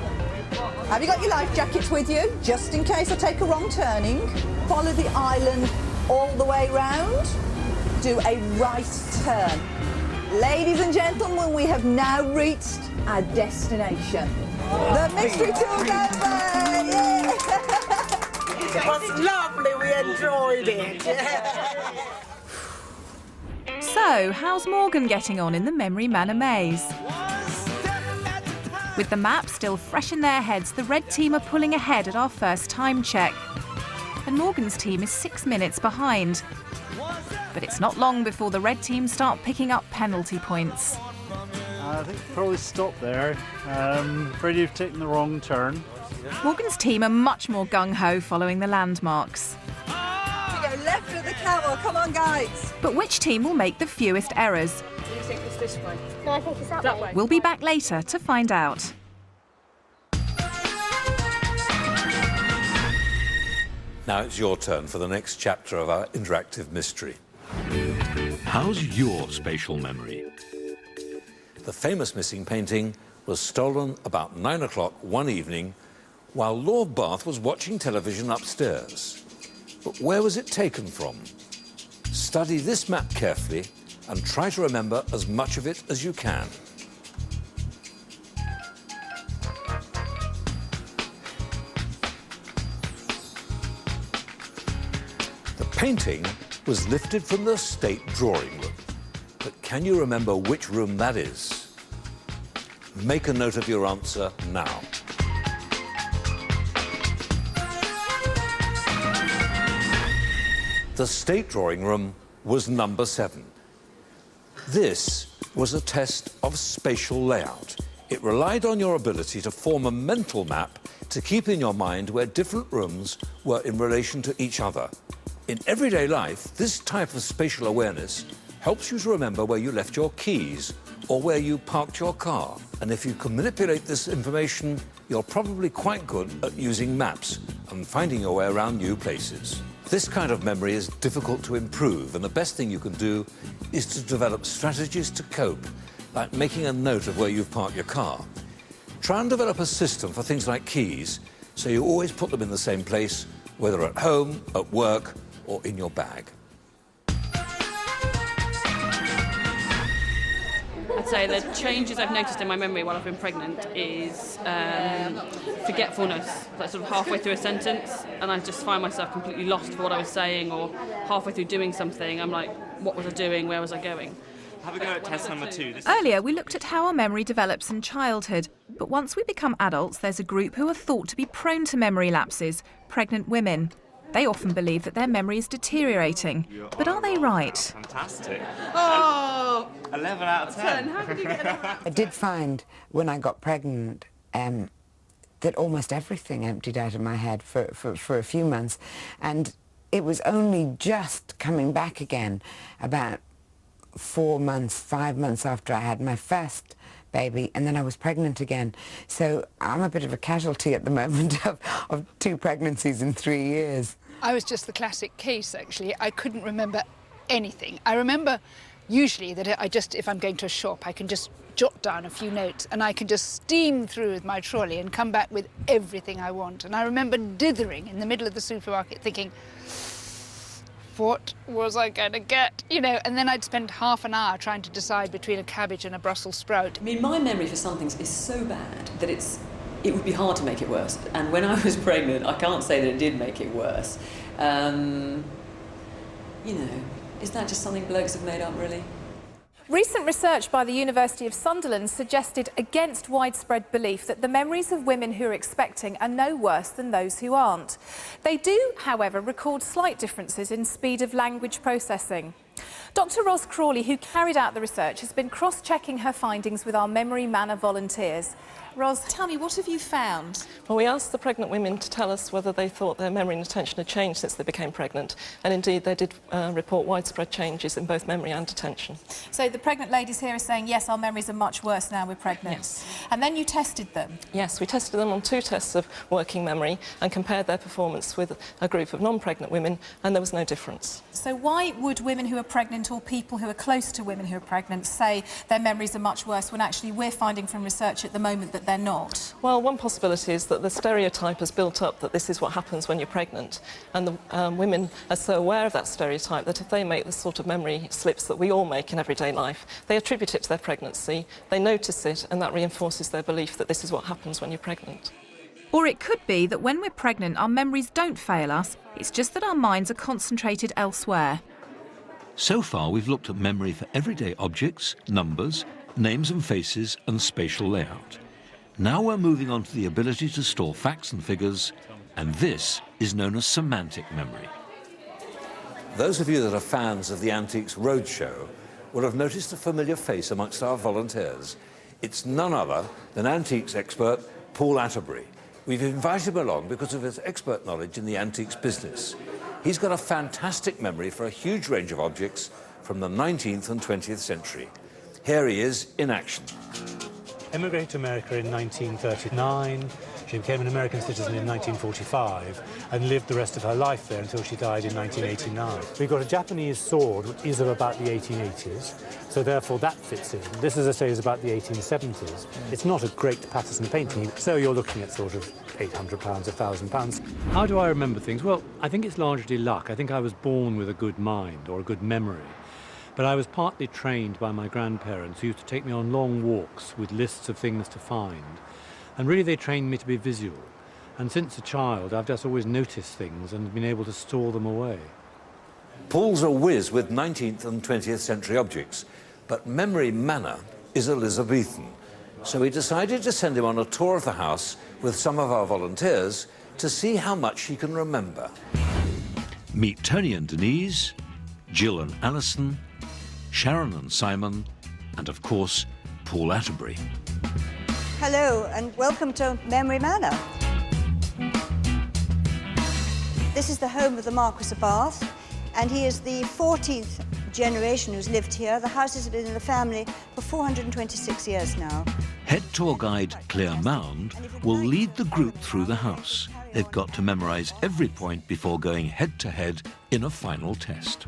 Have you got your life jackets with you, just in case I take a wrong turning? Follow the island all the way round. Do a right turn. Ladies and gentlemen, we have now reached our destination. The mystery tour's over! Yeah. It was lovely, we enjoyed it. So, how's Morgan getting on in the Memory Manor maze? With the map still fresh in their heads, the red team are pulling ahead at our first time check. And Morgan's team is 6 minutes behind. But it's not long before the red team start picking up penalty points. I think probably stop there. Afraid you've taken the wrong turn. Morgan's team are much more gung-ho following the landmarks. We go left of the camel, come on guys! But which team will make the fewest errors? Do you think it's this way? No, I think it's that way. We'll be back later to find out. Now it's your turn for the next chapter of our interactive mystery. How's your spatial memory? The famous missing painting was stolen about 9 o'clock one evening while Lord Bath was watching television upstairs. But where was it taken from? Study this map carefully and try to remember as much of it as you can. The painting was lifted from the state drawing room. But can you remember which room that is? Make a note of your answer now. The state drawing room was number 7. This was a test of spatial layout. It relied on your ability to form a mental map to keep in your mind where different rooms were in relation to each other. In everyday life, this type of spatial awareness helps you to remember where you left your keys or where you parked your car. And if you can manipulate this information, you're probably quite good at using maps and finding your way around new places. This kind of memory is difficult to improve, and the best thing you can do is to develop strategies to cope like making a note of where you've parked your car. Try and develop a system for things like keys, so you always put them in the same place, whether at home, at work, or in your bag. I'd say the changes I've noticed in my memory while I've been pregnant is forgetfulness. Like sort of halfway through a sentence, and I just find myself completely lost for what I was saying, or halfway through doing something, I'm like, what was I doing? Where was I going? Have a go at test number 2. Earlier, we looked at how our memory develops in childhood. But once we become adults, there's a group who are thought to be prone to memory lapses, pregnant women. They often believe that their memory is deteriorating. But are they right? Fantastic. Oh! 11 out of 10. How did you get that? I did find when I got pregnant that almost everything emptied out of my head for a few months. And it was only just coming back again about 4 months, 5 months after I had my first baby, and then I was pregnant again. So I'm a bit of a casualty at the moment of 2 pregnancies in 3 years. I was just the classic case, actually. I couldn't remember anything. I remember usually that if I'm going to a shop, I can just jot down a few notes and I can just steam through with my trolley and come back with everything I want. And I remember dithering in the middle of the supermarket thinking, what was I going to get? You know, and then I'd spend half an hour trying to decide between a cabbage and a Brussels sprout. I mean, my memory for some things is so bad that it would be hard to make it worse. And when I was pregnant, I can't say that it did make it worse. You know, is that just something blokes have made up, really? Recent research by the University of Sunderland suggested against widespread belief that the memories of women who are expecting are no worse than those who aren't. They do, however, record slight differences in speed of language processing. Dr. Ros Crawley, who carried out the research, has been cross-checking her findings with our Memory Manor volunteers. Ros, tell me, what have you found? Well, we asked the pregnant women to tell us whether they thought their memory and attention had changed since they became pregnant, and indeed they did report widespread changes in both memory and attention. So the pregnant ladies here are saying, yes, our memories are much worse now we're pregnant. Yes. And then you tested them? Yes, we tested them on 2 tests of working memory and compared their performance with a group of non-pregnant women, and there was no difference. So why would women who are pregnant or people who are close to women who are pregnant say their memories are much worse when actually we're finding from research at the moment that they're not? Well, one possibility is that the stereotype has built up that this is what happens when you're pregnant, and the women are so aware of that stereotype that if they make the sort of memory slips that we all make in everyday life, they attribute it to their pregnancy, they notice it, and that reinforces their belief that this is what happens when you're pregnant. Or it could be that when we're pregnant, our memories don't fail us, it's just that our minds are concentrated elsewhere. So far, we've looked at memory for everyday objects, numbers, names and faces, and spatial layout. Now we're moving on to the ability to store facts and figures, and this is known as semantic memory. Those of you that are fans of the Antiques Roadshow will have noticed a familiar face amongst our volunteers. It's none other than antiques expert Paul Atterbury. We've invited him along because of his expert knowledge in the antiques business. He's got a fantastic memory for a huge range of objects from the 19th and 20th century. Here he is in action. Emigrated to America in 1939. She became an American citizen in 1945 and lived the rest of her life there until she died in 1989. We've got a Japanese sword, which is of about the 1880s, so therefore that fits in. This, as I say, is about the 1870s. It's not a great Patterson painting, so you're looking at sort of £800, £1,000. How do I remember things? Well, I think it's largely luck. I think I was born with a good mind or a good memory. But I was partly trained by my grandparents, who used to take me on long walks with lists of things to find. And really they trained me to be visual. And since a child, I've just always noticed things and been able to store them away. Paul's a whiz with 19th and 20th century objects, but Memory Manor is Elizabethan. So we decided to send him on a tour of the house with some of our volunteers to see how much he can remember. Meet Tony and Denise, Jill and Alison, Sharon and Simon, and of course, Paul Atterbury. Hello and welcome to Memory Manor. This is the home of the Marquis of Bath, and he is the 14th generation who's lived here. The house has been in the family for 426 years now. Head tour guide Claire Mound will lead the group through the house. They've got to memorise every point before going head-to-head in a final test.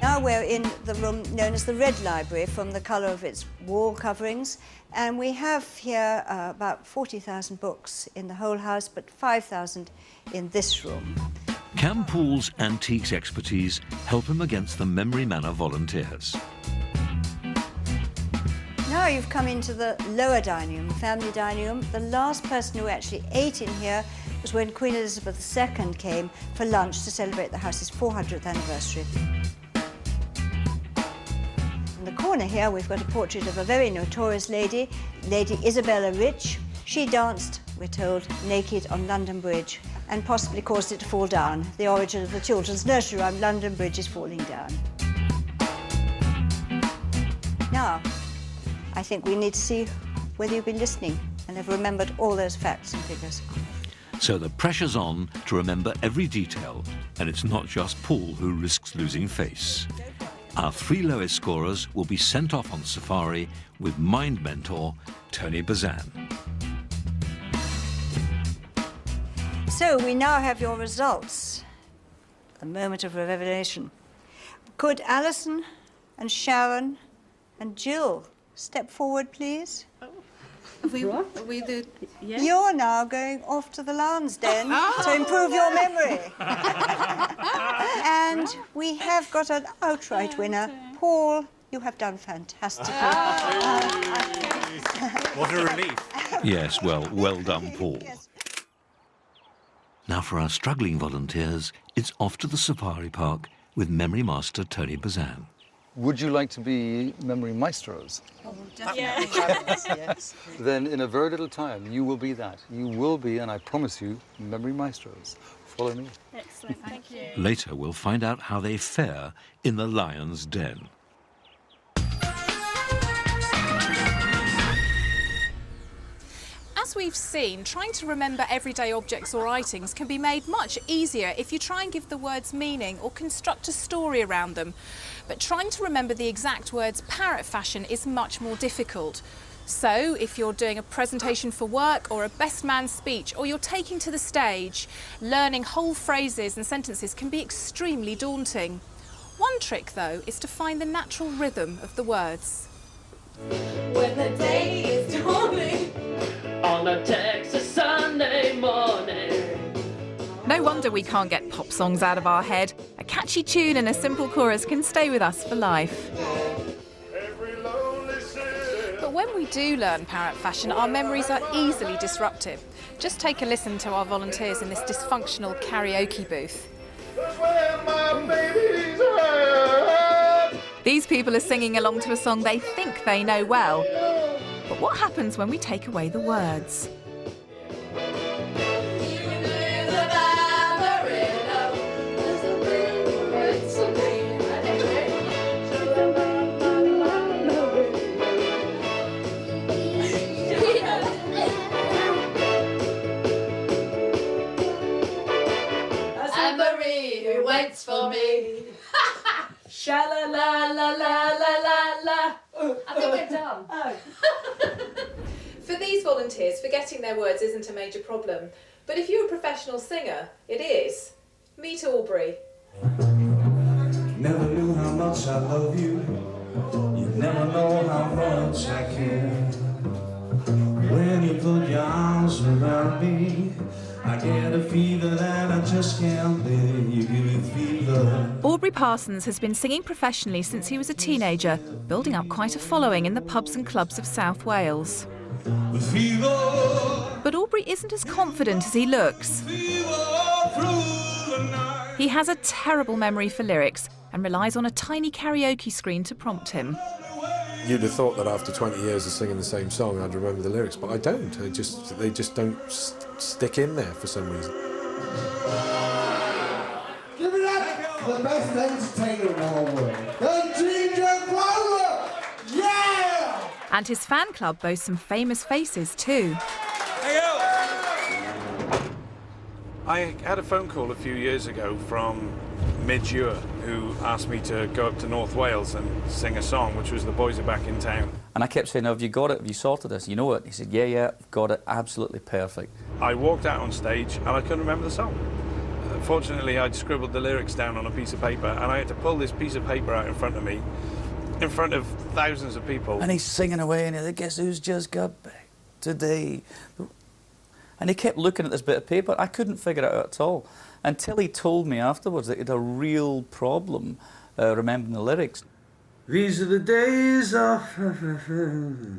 Now Now we're in the room known as the Red Library from the colour of its wall coverings, and we have here about 40,000 books in the whole house, but 5,000 in this room. Can Pool's antiques expertise help him against the Memory Manor volunteers? Now you've come into the lower dining room, the family dining room. The last person who actually ate in here was when Queen Elizabeth II came for lunch to celebrate the house's 400th anniversary. In the corner here, we've got a portrait of a very notorious lady, Lady Isabella Rich. She danced, we're told, naked on London Bridge and possibly caused it to fall down. The origin of the children's nursery rhyme, London Bridge is falling down. Now, I think we need to see whether you've been listening and have remembered all those facts and figures. So the pressure's on to remember every detail, and it's not just Paul who risks losing face. Our 3 lowest scorers will be sent off on safari with mind mentor Tony Bazan. So we now have your results. The moment of revelation. Could Alison and Sharon and Jill step forward, please? You're now going off to the Lansdowne to improve your memory. And we have got an outright winner. Paul, you have done fantastically. What a relief. Yes, well done, Paul. Now for our struggling volunteers, it's off to the safari park with Memory Master Tony Bazan. Would you like to be memory maestros? Oh, definitely. Yes. Then in a very little time, you will be that. You will be, and I promise you, memory maestros. Follow me. Excellent, thank you. Later, we'll find out how they fare in the lion's den. As we've seen, trying to remember everyday objects or items can be made much easier if you try and give the words meaning or construct a story around them. But trying to remember the exact words parrot fashion is much more difficult. So, if you're doing a presentation for work or a best man speech, or you're taking to the stage, learning whole phrases and sentences can be extremely daunting. One trick, though, is to find the natural rhythm of the words. When the day is dawning on a Texas Sunday morning. No wonder we can't get pop songs out of our head. A catchy tune and a simple chorus can stay with us for life. But when we do learn parrot fashion, our memories are easily disrupted. Just take a listen to our volunteers in this dysfunctional karaoke booth. These people are singing along to a song they think they know well. But what happens when we take away the words? Anne-Marie who waits for me. Sha-la-la-la-la-la-la-la. I think we're done. For these volunteers, forgetting their words isn't a major problem. But if you're a professional singer, it is. Meet Aubrey. Never knew how much I love you. You never know how much I care. When you put your arms around me, I get a fever that I just can't bear. You give me fever. Aubrey Parsons has been singing professionally since he was a teenager, building up quite a following in the pubs and clubs of South Wales. But Aubrey isn't as confident as he looks. He has a terrible memory for lyrics and relies on a tiny karaoke screen to prompt him. You'd have thought that after 20 years of singing the same song, I'd remember the lyrics, but I don't. They just don't stick in there for some reason. Give it up for the best entertainer in the whole world, the Ginger Growler! Yeah! And his fan club boasts some famous faces too. I had a phone call a few years ago from Midge Ure, who asked me to go up to North Wales and sing a song, which was The Boys Are Back in Town. And I kept saying, have you got it? Have you sorted this? You know it? He said, yeah, I've got it. Absolutely perfect. I walked out on stage and I couldn't remember the song. unfortunately, I'd scribbled the lyrics down on a piece of paper, and I had to pull this piece of paper out in front of me, in front of thousands of people. And he's singing away, and he said, guess who's just got back today? And he kept looking at this bit of paper. I couldn't figure it out at all, until he told me afterwards that he had a real problem remembering the lyrics. These are the days of...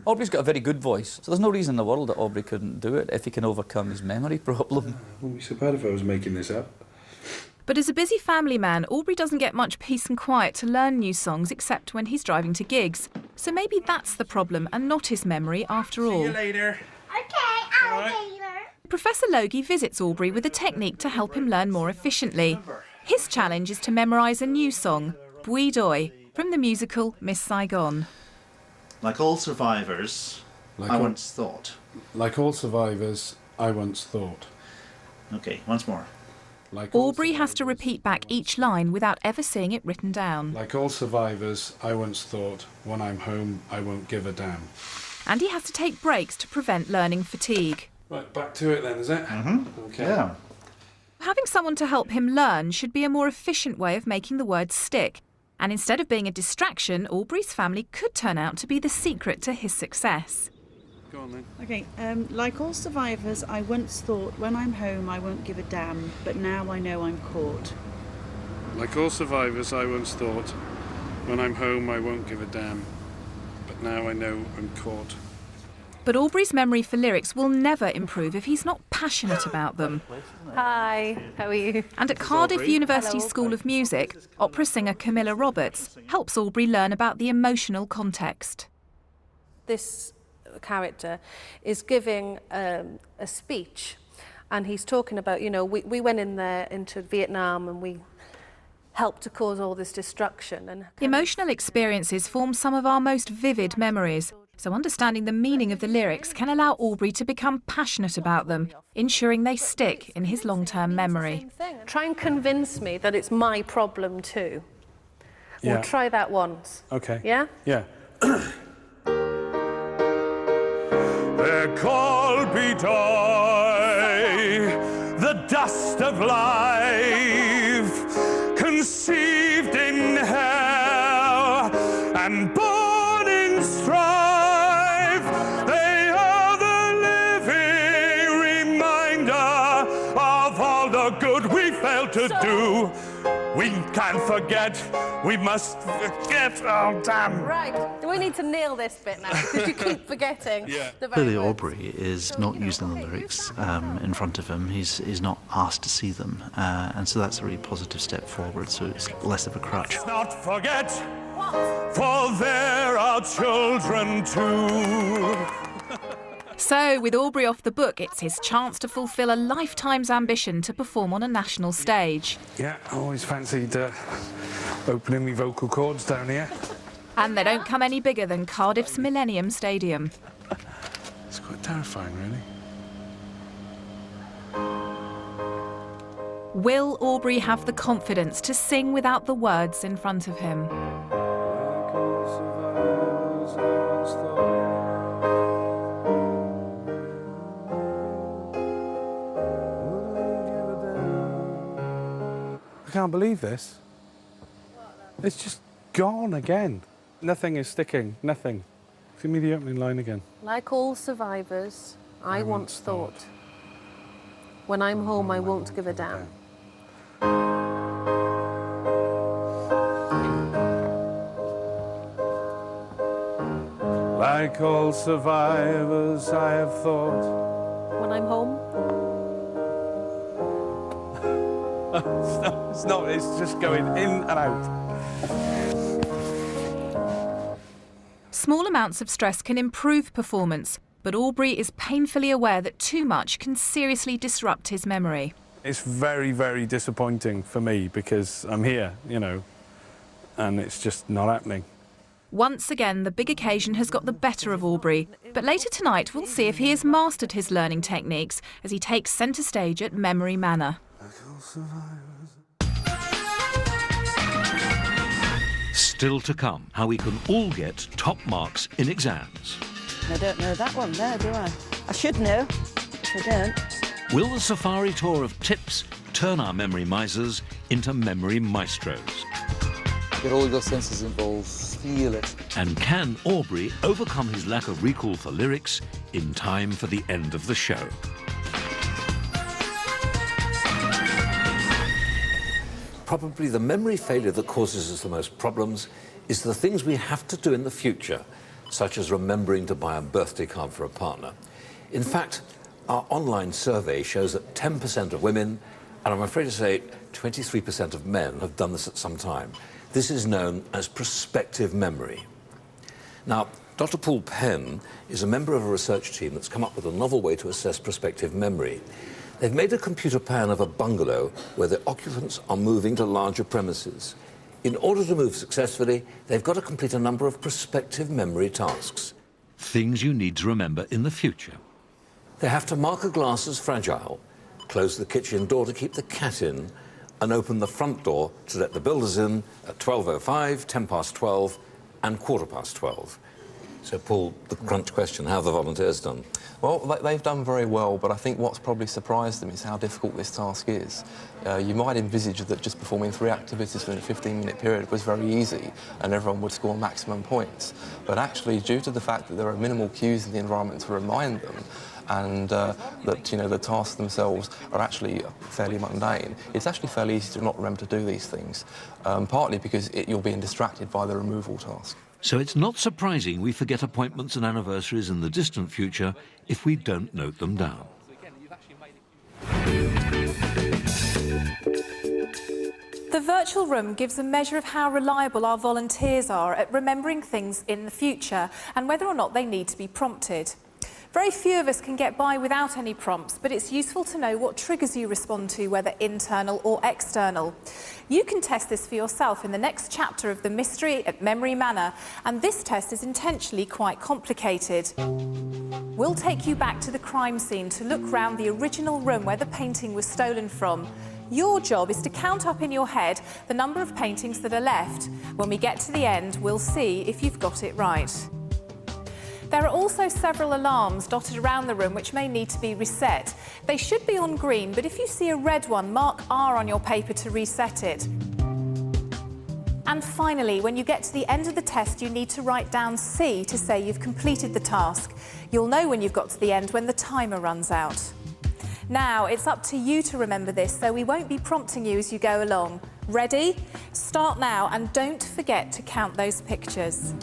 Aubrey's got a very good voice, so there's no reason in the world that Aubrey couldn't do it if he can overcome his memory problem. Wouldn't be so bad if I was making this up. But as a busy family man, Aubrey doesn't get much peace and quiet to learn new songs except when he's driving to gigs. So maybe that's the problem and not his memory after all. See you later. Okay, alligator. Professor Logie visits Aubrey with a technique to help him learn more efficiently. His challenge is to memorise a new song, Bui Doi, from the musical Miss Saigon. Like all survivors, I once thought. Like all survivors, I once thought. Okay, once more. Aubrey has to repeat back each line without ever seeing it written down. Like all survivors, I once thought, when I'm home, I won't give a damn. And he has to take breaks to prevent learning fatigue. Right, back to it then, is it? Mm-hmm. Okay. Yeah. Having someone to help him learn should be a more efficient way of making the words stick. And instead of being a distraction, Aubrey's family could turn out to be the secret to his success. Go on then. Okay, like all survivors, I once thought, when I'm home, I won't give a damn, but now I know I'm caught. Like all survivors, I once thought, when I'm home, I won't give a damn. But now I know I'm caught. But Aubrey's memory for lyrics will never improve if he's not passionate about them. Hi, how are you? And at Cardiff University School of Music, opera singer Camilla Roberts helps Aubrey learn about the emotional context. This character is giving a speech, and he's talking about, you know, we went in there into Vietnam and we helped to cause all this destruction. And Emotional experiences form some of our most vivid memories. So understanding the meaning of the lyrics can allow Aubrey to become passionate about them, ensuring they stick in his long-term memory. Try and convince me that it's my problem too. We'll try that once. Okay. Yeah? Yeah. They're called Bidoi, the dust of life, conceived in hell and born in strife. They are the living reminder of all the good we failed to do. We can't forget, we must forget, oh damn. Right, we need to nail this bit now, because you keep forgetting the very Clearly words. Aubrey is not using the lyrics in front of him. He's not asked to see them, and so that's a really positive step forward, so it's less of a crutch. Let's not forget, for there are children too. So, with Aubrey off the book, it's his chance to fulfil a lifetime's ambition to perform on a national stage. Yeah, I always fancied opening me vocal cords down here. And they don't come any bigger than Cardiff's Millennium Stadium. It's quite terrifying, really. Will Aubrey have the confidence to sing without the words in front of him? I can't believe this. It's just gone again. Nothing is sticking, nothing. Give me the opening line again. Like all survivors, I once thought, when I'm home, I won't give a damn. Like all survivors, I have thought. When I'm home? It's not, it's just going in and out. Small amounts of stress can improve performance, but Aubrey is painfully aware that too much can seriously disrupt his memory. It's very, very disappointing for me because I'm here, you know, and it's just not happening. Once again, the big occasion has got the better of Aubrey, but later tonight we'll see if he has mastered his learning techniques as he takes centre stage at Memory Manor. Still to come, how we can all get top marks in exams. I don't know that one there, do I? I should know, but I don't. Will the safari tour of tips turn our memory misers into memory maestros? Get all your senses involved, feel it. And can Aubrey overcome his lack of recall for lyrics in time for the end of the show? Probably the memory failure that causes us the most problems is the things we have to do in the future, such as remembering to buy a birthday card for a partner. In fact, our online survey shows that 10% of women, and I'm afraid to say 23% of men, have done this at some time. This is known as prospective memory. Now, Dr. Paul Penn is a member of a research team that's come up with a novel way to assess prospective memory. They've made a computer plan of a bungalow where the occupants are moving to larger premises. In order to move successfully, they've got to complete a number of prospective memory tasks. Things you need to remember in the future. They have to mark a glass as fragile, close the kitchen door to keep the cat in, and open the front door to let the builders in at 12:05, 12:10, and 12:15. So, Paul, the crunch question, how have the volunteers done? Well, they've done very well, but I think what's probably surprised them is how difficult this task is. You might envisage that just performing 3 activities within a 15-minute period was very easy and everyone would score maximum points. But actually, due to the fact that there are minimal cues in the environment to remind them, and that, you know, the tasks themselves are actually fairly mundane, it's actually fairly easy to not remember to do these things, partly because you're being distracted by the removal task. So it's not surprising we forget appointments and anniversaries in the distant future if we don't note them down. The virtual room gives a measure of how reliable our volunteers are at remembering things in the future and whether or not they need to be prompted. Very few of us can get by without any prompts, but it's useful to know what triggers you respond to, whether internal or external. You can test this for yourself in the next chapter of The Mystery at Memory Manor, and this test is intentionally quite complicated. We'll take you back to the crime scene to look round the original room where the painting was stolen from. Your job is to count up in your head the number of paintings that are left. When we get to the end, we'll see if you've got it right. There are also several alarms dotted around the room which may need to be reset. They should be on green, but if you see a red one, mark R on your paper to reset it. And finally, when you get to the end of the test, you need to write down C to say you've completed the task. You'll know when you've got to the end when the timer runs out. Now, it's up to you to remember this, so we won't be prompting you as you go along. Ready? Start now, and don't forget to count those pictures.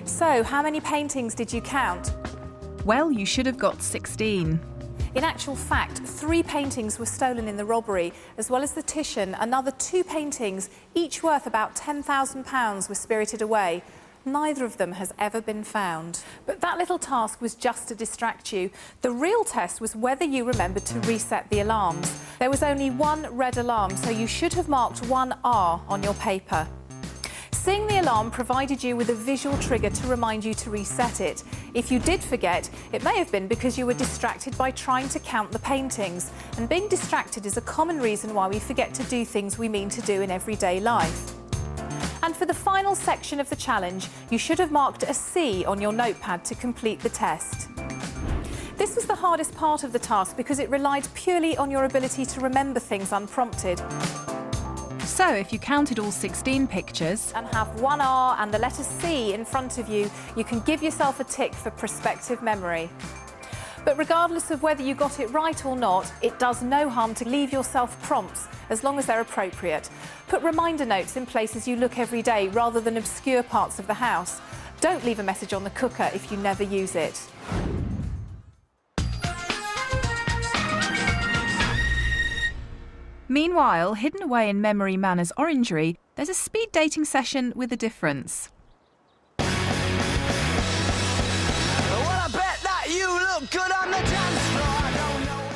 So, how many paintings did you count? Well, you should have got 16. In actual fact, 3 paintings were stolen in the robbery, as well as the Titian. Another 2 paintings, each worth about £10,000, were spirited away. Neither of them has ever been found. But that little task was just to distract you. The real test was whether you remembered to reset the alarms. There was only one red alarm, so you should have marked one R on your paper. Seeing the alarm provided you with a visual trigger to remind you to reset it. If you did forget, it may have been because you were distracted by trying to count the paintings. And being distracted is a common reason why we forget to do things we mean to do in everyday life. And for the final section of the challenge, you should have marked a C on your notepad to complete the test. This was the hardest part of the task because it relied purely on your ability to remember things unprompted. So, if you counted all 16 pictures and have one R and the letter C in front of you, you can give yourself a tick for prospective memory. But regardless of whether you got it right or not, it does no harm to leave yourself prompts as long as they're appropriate. Put reminder notes in places you look every day rather than obscure parts of the house. Don't leave a message on the cooker if you never use it. Meanwhile, hidden away in Memory Manor's orangery, there's a speed dating session with a difference. Well, I bet that you look good on the dance floor.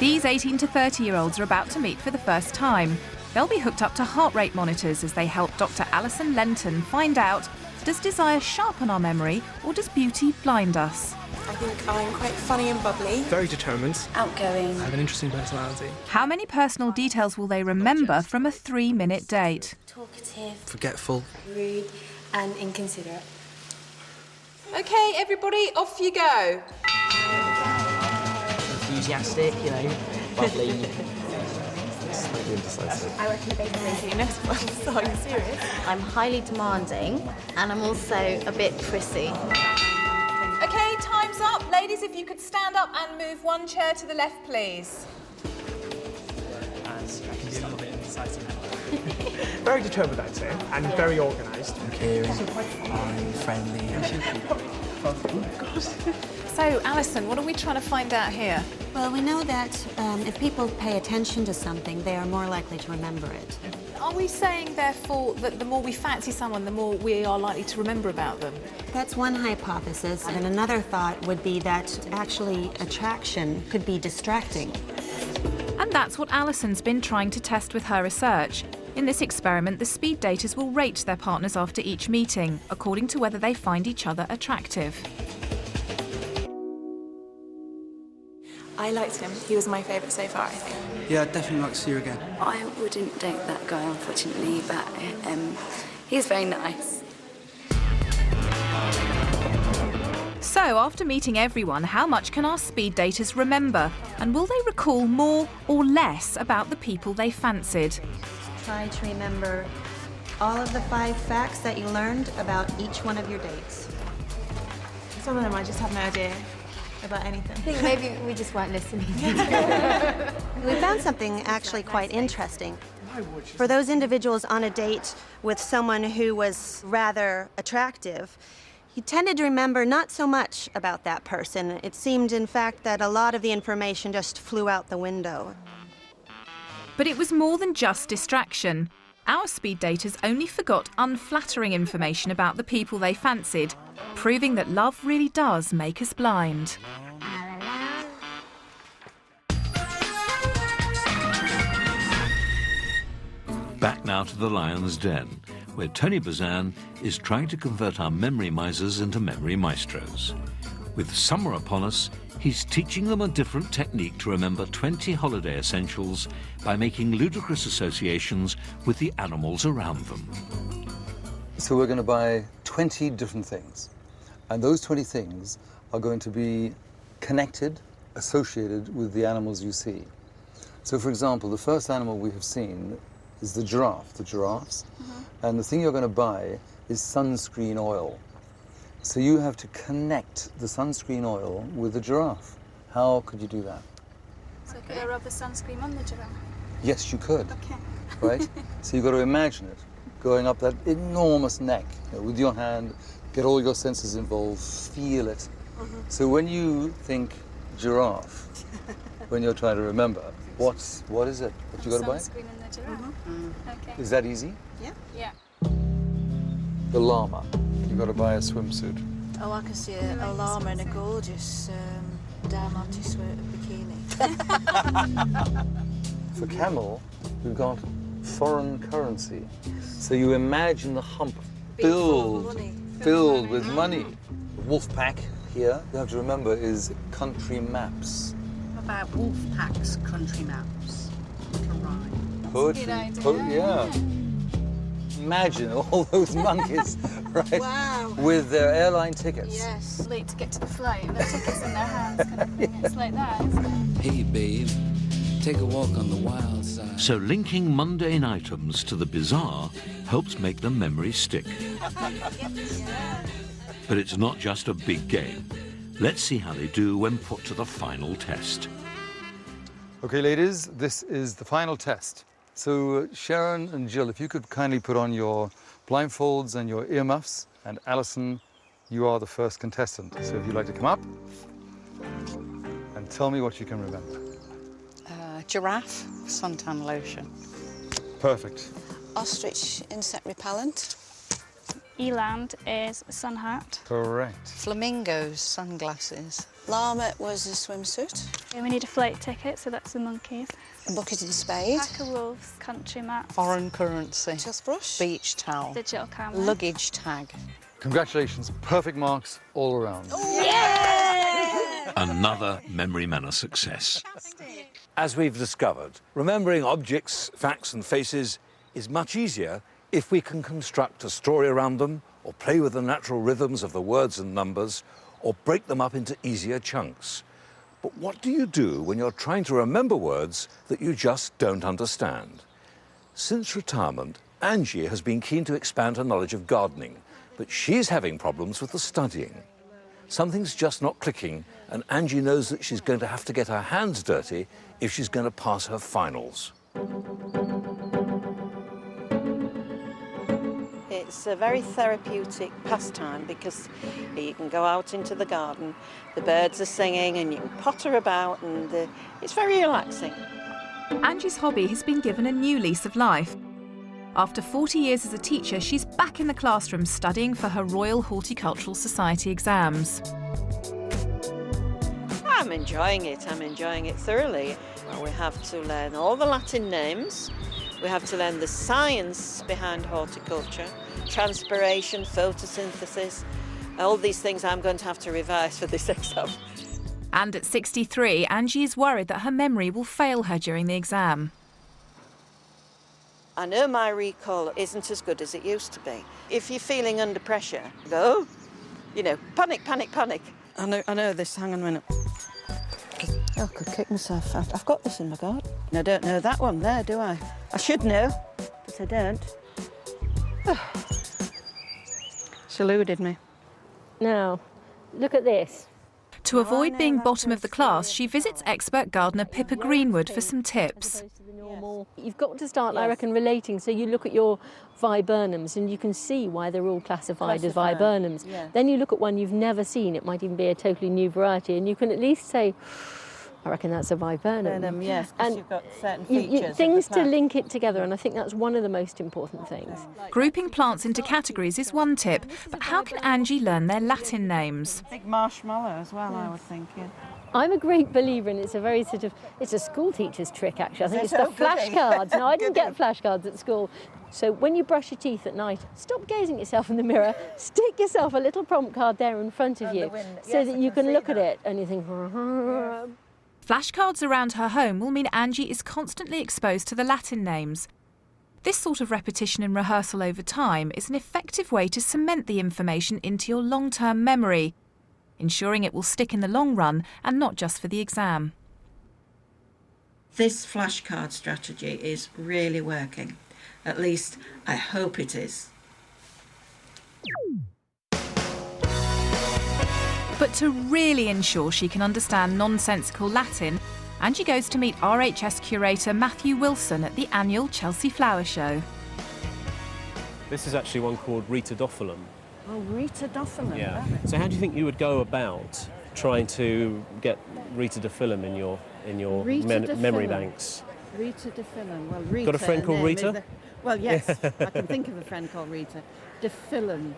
These 18 to 30-year-olds are about to meet for the first time. They'll be hooked up to heart rate monitors as they help Dr. Alison Lenton find out, does desire sharpen our memory or does beauty blind us? I think I'm quite funny and bubbly. Very determined. Outgoing. I have an interesting personality. How many personal details will they remember from a 3-minute date? Talkative. Forgetful. Rude and inconsiderate. OK, everybody, off you go. Enthusiastic, you know, bubbly. Slightly indecisive. I reckon a baby lady in this one, so I'm serious. I'm highly demanding and I'm also a bit prissy. OK, time's up. Ladies, if you could stand up and move one chair to the left, please. As I can be a little bit indecisive. Very determined, I'd say, and very organised. Caring, fine, friendly. So, Alison, what are we trying to find out here? Well, we know that if people pay attention to something, they are more likely to remember it. Are we saying, therefore, that the more we fancy someone, the more we are likely to remember about them? That's one hypothesis, and another thought would be that actually attraction could be distracting. And that's what Alison's been trying to test with her research. In this experiment, the speed daters will rate their partners after each meeting, according to whether they find each other attractive. I liked him. He was my favourite so far, I think. Yeah, I'd definitely like to see her again. I wouldn't date that guy, unfortunately, but he's very nice. So, after meeting everyone, how much can our speed daters remember? And will they recall more or less about the people they fancied? Try to remember all of the 5 facts that you learned about each one of your dates. Some of them I just have no idea about anything. I think maybe we just weren't listening. We found something actually quite interesting. For those individuals on a date with someone who was rather attractive, he tended to remember not so much about that person. It seemed, in fact, that a lot of the information just flew out the window. But it was more than just distraction. Our speed daters only forgot unflattering information about the people they fancied, proving that love really does make us blind. Back now to the Lion's Den, where Tony Bazan is trying to convert our memory misers into memory maestros. With summer upon us, he's teaching them a different technique to remember 20 holiday essentials by making ludicrous associations with the animals around them. So we're going to buy 20 different things. And those 20 things are going to be connected, associated with the animals you see. So, for example, the first animal we have seen is the giraffe, the giraffes. And the thing you're going to buy is sunscreen oil. So you have to connect the sunscreen oil with the giraffe. How could you do that? So could I rub the sunscreen on the giraffe? Yes, you could. Okay. Right? So you've got to imagine it going up that enormous neck, you know, with your hand, get all your senses involved, feel it. So when you think giraffe, when you're trying to remember, what is it that you got to buy? Sunscreen in the giraffe. Okay. Is that easy? Yeah. Yeah. The llama. You've got to buy a swimsuit. Oh, I can see a llama in a gorgeous Diamante bikini. For camel, we've got foreign currency. So you imagine the hump filled with money. The wolf pack here, you have to remember, is country maps. What about Wolfpack's country maps? To rhyme. Poetry. Yeah. Imagine all those monkeys, right? Wow. With their airline tickets. Yes. Late to get to the flight, and their tickets in their hands, kind of thing. It's like that, isn't it? Hey, babe, take a walk on the wild side. So linking mundane items to the bizarre helps make the memory stick. But it's not just a big game. Let's see how they do when put to the final test. Okay, ladies, this is the final test. So Sharon and Jill, if you could kindly put on your blindfolds and your earmuffs, and Alison, you are the first contestant. So if you'd like to come up and tell me what you can remember. Giraffe, suntan lotion. Perfect. Ostrich, insect repellent. Eland is sun hat. Correct. Flamingos, sunglasses. Llama was a swimsuit. Okay, we need a flight ticket, so that's the monkeys. A bucket and spade. Pack of wolves, country map. Foreign currency. Toothbrush. Beach towel. Digital camera. Luggage tag. Congratulations, perfect marks all around. Another Memory Manor success. As we've discovered, remembering objects, facts and faces is much easier if we can construct a story around them, or play with the natural rhythms of the words and numbers, or break them up into easier chunks. But what do you do when you're trying to remember words that you just don't understand? Since retirement, Angie has been keen to expand her knowledge of gardening, but she's having problems with the studying. Something's just not clicking, and Angie knows that she's going to have to get her hands dirty if she's going to pass her finals. It's a very therapeutic pastime because you can go out into the garden, the birds are singing and you can potter about, and it's very relaxing. Angie's hobby has been given a new lease of life. After 40 years as a teacher, she's back in the classroom studying for her Royal Horticultural Society exams. I'm enjoying it thoroughly. Well, we have to learn all the Latin names, we have to learn the science behind horticulture, transpiration, photosynthesis, all these things I'm going to have to revise for this exam. And at 63, Angie is worried that her memory will fail her during the exam. I know my recall isn't as good as it used to be. If you're feeling under pressure, go, panic, panic, panic. I know this, hang on a minute. Oh, I could kick myself. I've got this in my garden. I don't know that one there, do I? I should know, but I don't. It's eluded me. Now, look at this. To avoid being bottom of the class, she visits expert gardener Pippa Greenwood for some tips. You've got to start, I reckon, relating. So you look at your viburnums and you can see why they're all classified as viburnums. Yeah. Then you look at one you've never seen. It might even be a totally new variety, and you can at least say, I reckon that's a viburnum. Yes, because you've got certain features. Things to link it together, and I think that's one of the most important things. Grouping plants into categories is one tip, but how can Angie learn their Latin names? Big marshmallow as well, I would think, yeah. I'm a great believer in it's a school teacher's trick, actually. I think it's the flashcards. Now, I didn't get flashcards at school. So when you brush your teeth at night, stop gazing at yourself in the mirror, stick yourself a little prompt card there in front of you so that you can look at it and you think... Flashcards around her home will mean Angie is constantly exposed to the Latin names. This sort of repetition and rehearsal over time is an effective way to cement the information into your long-term memory, ensuring it will stick in the long run and not just for the exam. This flashcard strategy is really working. At least, I hope it is. But to really ensure she can understand nonsensical Latin, Angie goes to meet RHS curator Matthew Wilson at the annual Chelsea Flower Show. This is actually one called Retrodophyllum. Oh, Retrodophyllum. Yeah. So how do you think you would go about trying to get Retrodophyllum in your memory banks? Retrodophyllum. Well, Rita. Got a friend called Rita? Well, yes, I can think of a friend called Rita. Dophyllum.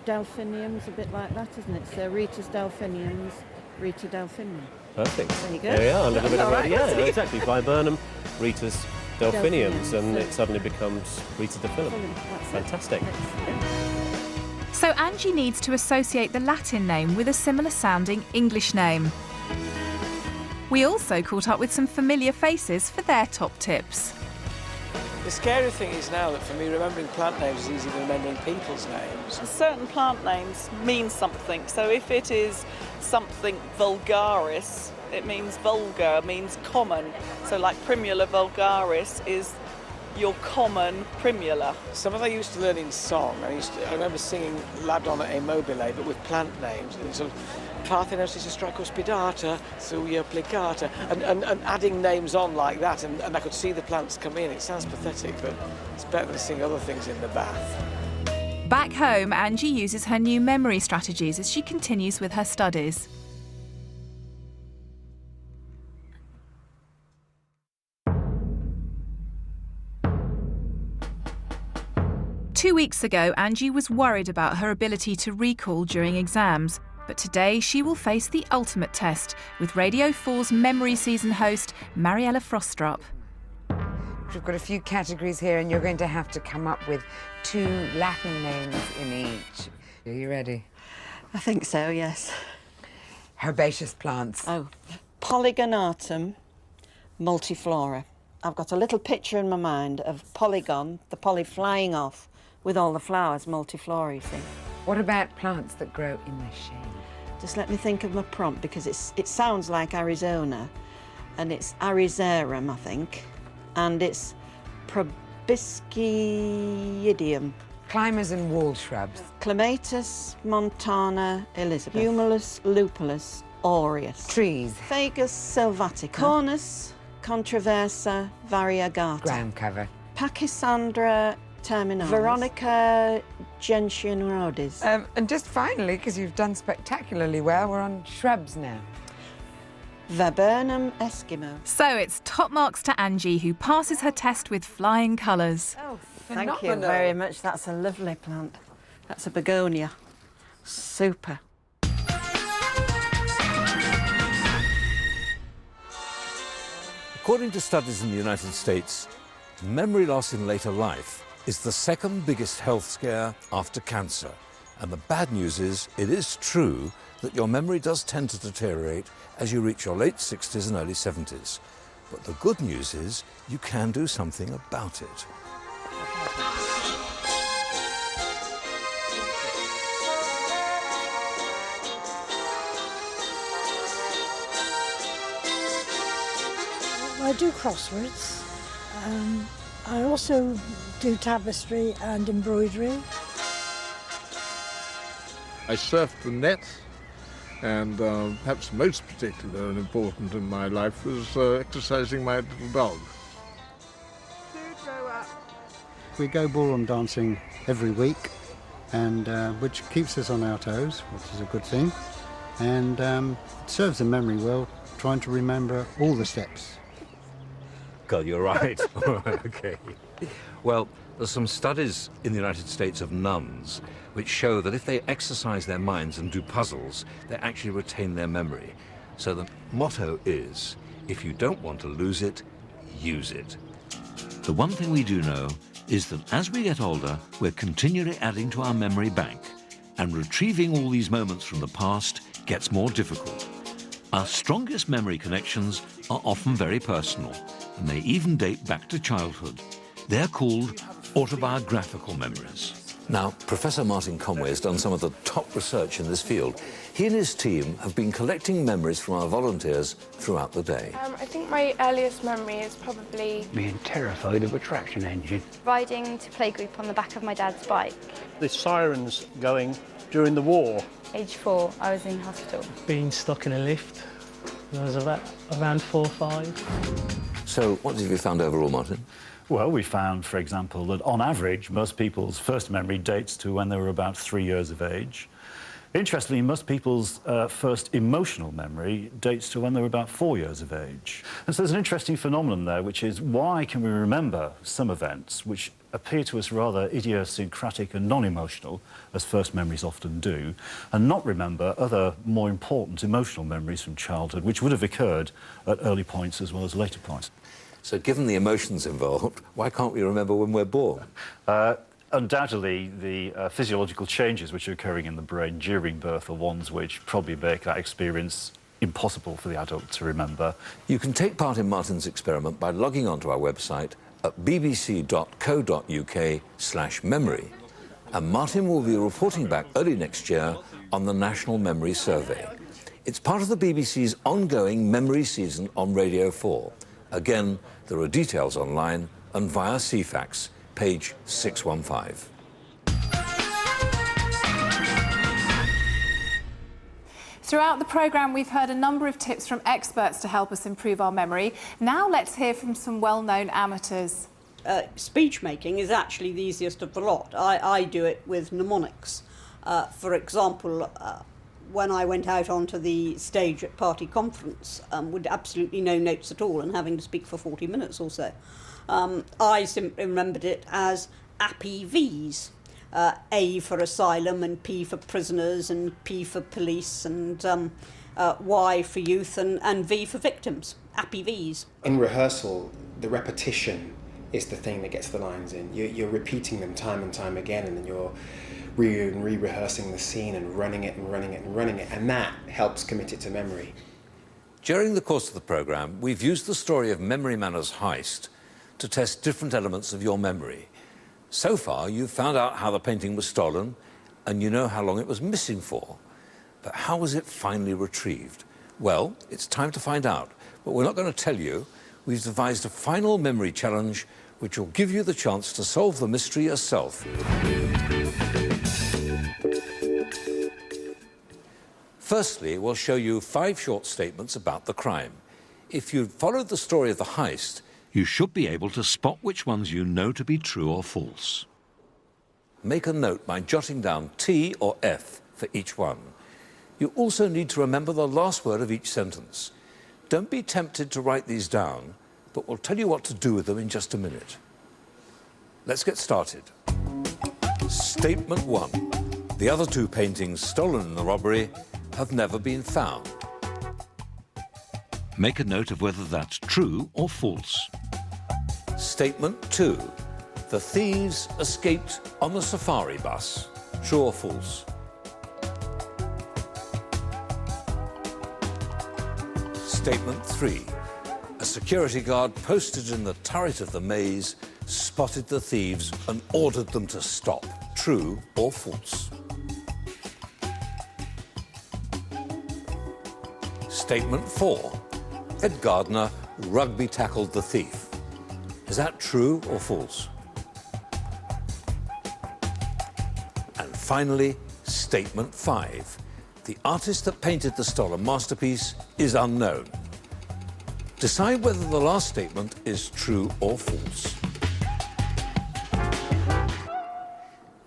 Delphinium's a bit like that, isn't it? So Rita's Delphiniums, Rita Delphinium. Perfect. There you go. There we are, a little bit of Right, yeah, exactly. Viburnum, Rita's Delphiniums, and it suddenly becomes Retrodophyllum. Fantastic. So Angie needs to associate the Latin name with a similar sounding English name. We also caught up with some familiar faces for their top tips. The scary thing is now that for me remembering plant names is easier than remembering people's names. Certain plant names mean something, so if it is something vulgaris, it means vulgar, means common. So like Primula vulgaris is your common Primula. Some of I used to learn in song. I remember singing Ladonna e Mobile, but with plant names. And sort of Parthenosis astracospidata, Thuja plicata, and adding names on like that, and I could see the plants come in. It sounds pathetic, but it's better than seeing other things in the bath. Back home, Angie uses her new memory strategies as she continues with her studies. Two weeks ago, Angie was worried about her ability to recall during exams. But today she will face the ultimate test with Radio 4's Memory Season host, Mariella Frostrup. We've got a few categories here and you're going to have to come up with 2 Latin names in each. Are you ready? I think so, yes. Herbaceous plants. Oh, Polygonatum multiflora. I've got a little picture in my mind of Polygon, the poly flying off with all the flowers, multiflora, you see. What about plants that grow in the shade? Just let me think of my prompt, because it sounds like Arizona, and it's Arizarum, I think, and it's Proboscidium. Climbers and wall shrubs. Clematis montana Elizabeth. Humulus lupulus aureus. Trees. Fagus sylvatica. Cornus controversa variegata. Ground cover. Pachysandra terminalis. Veronica gentianrodis. And just finally, because you've done spectacularly well, we're on shrubs now. Viburnum Eskimo. So it's top marks to Angie, who passes her test with flying colours. Oh, thank you very much. That's a lovely plant. That's a begonia. Super. According to studies in the United States, memory loss in later life is the second biggest health scare after cancer. And the bad news is, it is true that your memory does tend to deteriorate as you reach your late 60s and early 70s. But the good news is, you can do something about it. I do crosswords. I also do tapestry and embroidery. I surfed the net, and perhaps most particular and important in my life was exercising my little dog. We go ballroom dancing every week, and which keeps us on our toes, which is a good thing, and it serves the memory well, trying to remember all the steps. God, you're right. Okay. Well, there's some studies in the United States of nuns which show that if they exercise their minds and do puzzles, they actually retain their memory. So the motto is, if you don't want to lose it, use it. The one thing we do know is that as we get older, we're continually adding to our memory bank, and retrieving all these moments from the past gets more difficult. Our strongest memory connections are often very personal, and they even date back to childhood. They're called autobiographical memories. Now, Professor Martin Conway has done some of the top research in this field. He and his team have been collecting memories from our volunteers throughout the day. I think my earliest memory is probably being terrified of a traction engine. Riding to playgroup on the back of my dad's bike. The sirens going during the war. Age 4, I was in hospital. Being stuck in a lift when I was around 4 or 5. So what have you found overall, Martin? Well, we found, for example, that on average, most people's first memory dates to when they were about 3 years of age. Interestingly, most people's first emotional memory dates to when they were about 4 years of age. And so there's an interesting phenomenon there, which is why can we remember some events which appear to us rather idiosyncratic and non-emotional, as first memories often do, and not remember other more important emotional memories from childhood, which would have occurred at early points as well as later points. So given the emotions involved, why can't we remember when we're born? Undoubtedly, the physiological changes which are occurring in the brain during birth are ones which probably make that experience impossible for the adult to remember. You can take part in Martin's experiment by logging onto our website at bbc.co.uk/memory. And Martin will be reporting back early next year on the National Memory Survey. It's part of the BBC's ongoing Memory Season on Radio 4. Again, there are details online and via CFAX, page 615. Throughout the programme, we've heard a number of tips from experts to help us improve our memory. Now let's hear from some well-known amateurs. Speech making is actually the easiest of the lot. I do it with mnemonics. For example, when I went out onto the stage at party conference with absolutely no notes at all and having to speak for 40 minutes or so, I simply remembered it as Appy V's. A for asylum and P for prisoners and P for police and Y for youth and V for victims, happy Vs. In rehearsal, the repetition is the thing that gets the lines in. You're repeating them time and time again, and then you're re-rehearsing the scene and running it and running it and running it, and that helps commit it to memory. During the course of the programme, we've used the story of Memory Manor's heist to test different elements of your memory. So far, you've found out how the painting was stolen, and you know how long it was missing for. But how was it finally retrieved? Well, it's time to find out, but we're not going to tell you. We've devised a final memory challenge which will give you the chance to solve the mystery yourself. Firstly, we'll show you 5 short statements about the crime. If you'd followed the story of the heist, you should be able to spot which ones you know to be true or false. Make a note by jotting down T or F for each one. You also need to remember the last word of each sentence. Don't be tempted to write these down, but we'll tell you what to do with them in just a minute. Let's get started. Statement 1. The other 2 paintings stolen in the robbery have never been found. Make a note of whether that's true or false. Statement 2. The thieves escaped on the safari bus. True or false? Statement 3. A security guard posted in the turret of the maze spotted the thieves and ordered them to stop. True or false? Statement 4. Ed Gardner rugby tackled the thief. Is that true or false? And finally, Statement 5. The artist that painted the stolen masterpiece is unknown. Decide whether the last statement is true or false.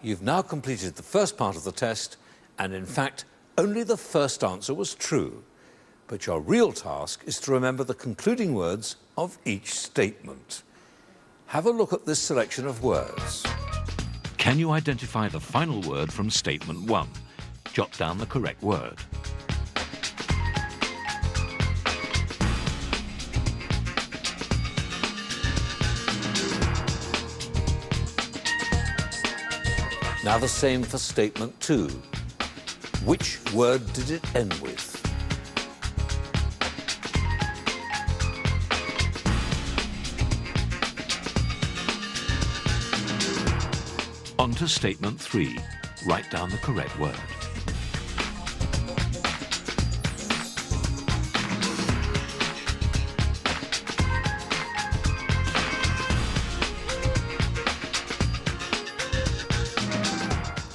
You've now completed the first part of the test, and in fact, only the first answer was true. But your real task is to remember the concluding words of each statement. Have a look at this selection of words. Can you identify the final word from statement 1? Jot down the correct word. Now the same for statement 2. Which word did it end with? On to statement 3. Write down the correct word.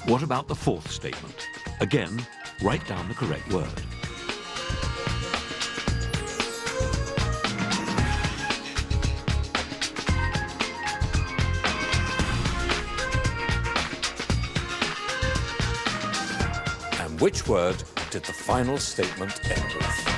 What about the fourth statement? Again, write down the correct word. And which word did the final statement end with?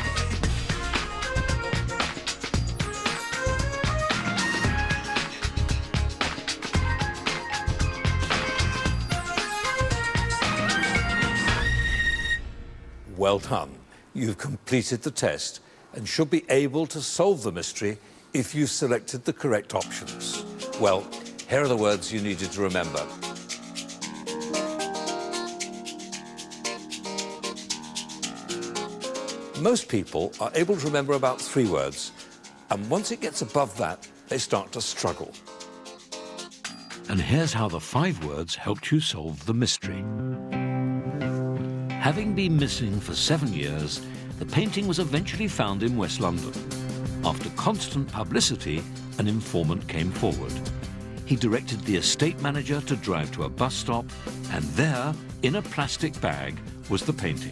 Well done. You've completed the test and should be able to solve the mystery if you selected the correct options. Well, here are the words you needed to remember. Most people are able to remember about 3 words, and once it gets above that, they start to struggle. And here's how the 5 words helped you solve the mystery. Having been missing for 7 years, the painting was eventually found in West London. After constant publicity, an informant came forward. He directed the estate manager to drive to a bus stop, and there, in a plastic bag, was the painting.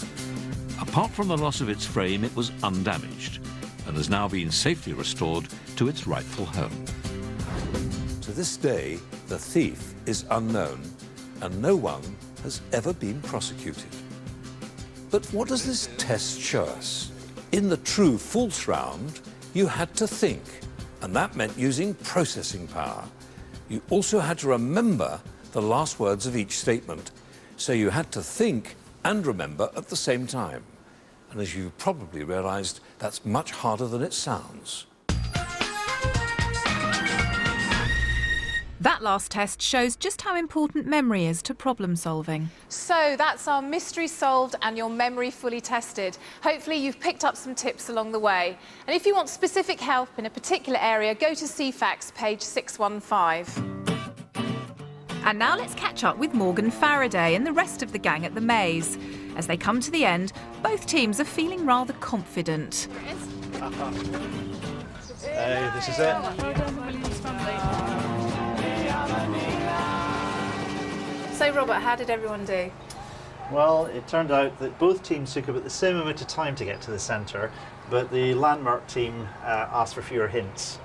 Apart from the loss of its frame, it was undamaged and has now been safely restored to its rightful home. To this day, the thief is unknown, and no one has ever been prosecuted. But what does this test show us? In the true-false round, you had to think, and that meant using processing power. You also had to remember the last words of each statement. So you had to think and remember at the same time. And as you've probably realised, that's much harder than it sounds. That last test shows just how important memory is to problem solving. So that's our mystery solved and your memory fully tested. Hopefully you've picked up some tips along the way. And if you want specific help in a particular area, go to CFAX page 615. And now let's catch up with Morgan Faraday and the rest of the gang at the maze. As they come to the end, both teams are feeling rather confident. Hey, this is it. So Robert, how did everyone do? Well, it turned out that both teams took about the same amount of time to get to the centre, but the landmark team asked for fewer hints.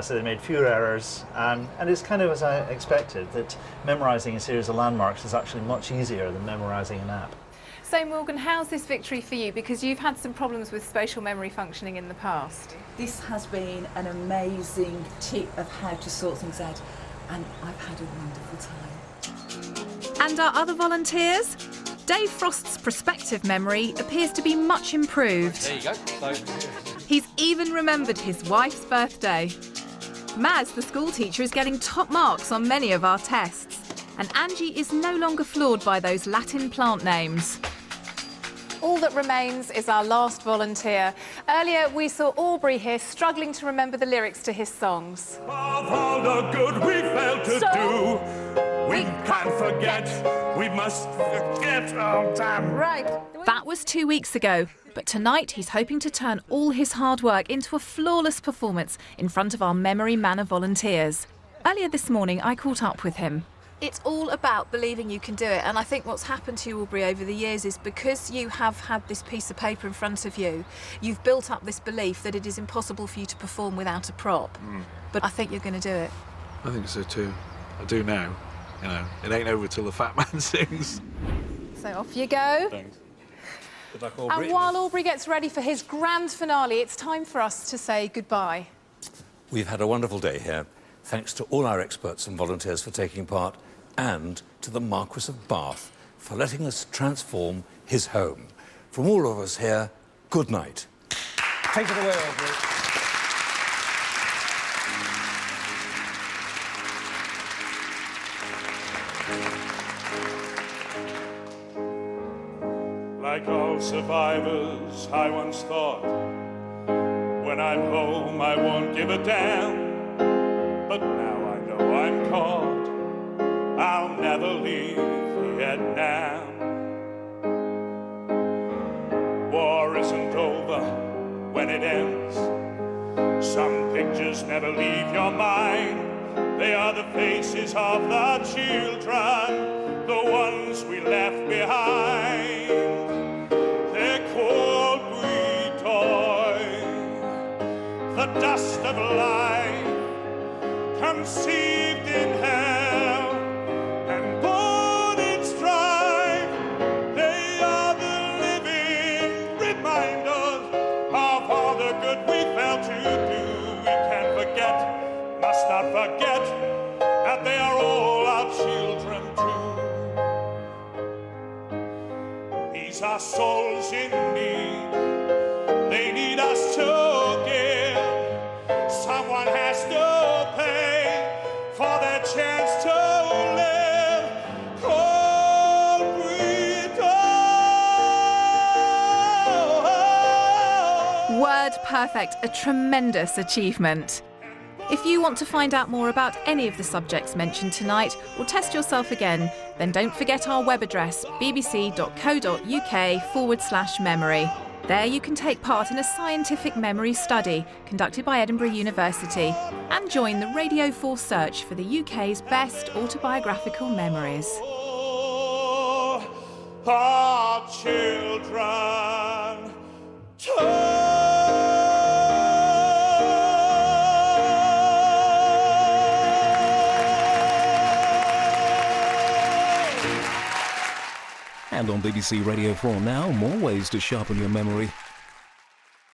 So they made fewer errors, and it's kind of as I expected, that memorising a series of landmarks is actually much easier than memorising an app. So Morgan, how's this victory for you? Because you've had some problems with spatial memory functioning in the past. This has been an amazing tip of how to sort things out, and I've had a wonderful time. And our other volunteers? Dave Frost's prospective memory appears to be much improved. There you go. He's even remembered his wife's birthday. Maz, the school teacher, is getting top marks on many of our tests. And Angie is no longer floored by those Latin plant names. All that remains is our last volunteer. Earlier, we saw Aubrey here struggling to remember the lyrics to his songs. Of all the good we failed to do, we can't forget, we must forget all time. Right. That was 2 weeks ago, but tonight he's hoping to turn all his hard work into a flawless performance in front of our Memory Manor volunteers. Earlier this morning, I caught up with him. It's all about believing you can do it, and I think what's happened to you, Aubrey, over the years is because you have had this piece of paper in front of you, you've built up this belief that it is impossible for you to perform without a prop. But I think you're going to do it. I think so too. I do now. You know, it ain't over till the fat man sings. So off you go. Thanks. Good luck, Aubrey. And while Aubrey gets ready for his grand finale, it's time for us to say goodbye. We've had a wonderful day here. Thanks to all our experts and volunteers for taking part, and to the Marquis of Bath for letting us transform his home. From all of us here, good night. Take it away, Aubrey. Like all survivors, I once thought, when I'm home I won't give a damn. But now I know I'm caught, I'll never leave Vietnam. War isn't over when it ends. Some pictures never leave your mind. They are the faces of the children, the ones we left behind. They're cold, we toy, the dust of life, conceived in hell and born in strife. They are the living reminders of all the good we failed to do. We can't forget, must not forget, that they are all our children too. These are souls in need, they need us to give. Someone has to pay for their chance to live. Cold Brito. Word perfect, a tremendous achievement. If you want to find out more about any of the subjects mentioned tonight or test yourself again, then don't forget our web address, bbc.co.uk/memory. There you can take part in a scientific memory study conducted by Edinburgh University and join the Radio 4 search for the UK's best autobiographical memories. Our children And on BBC Radio 4 now, more ways to sharpen your memory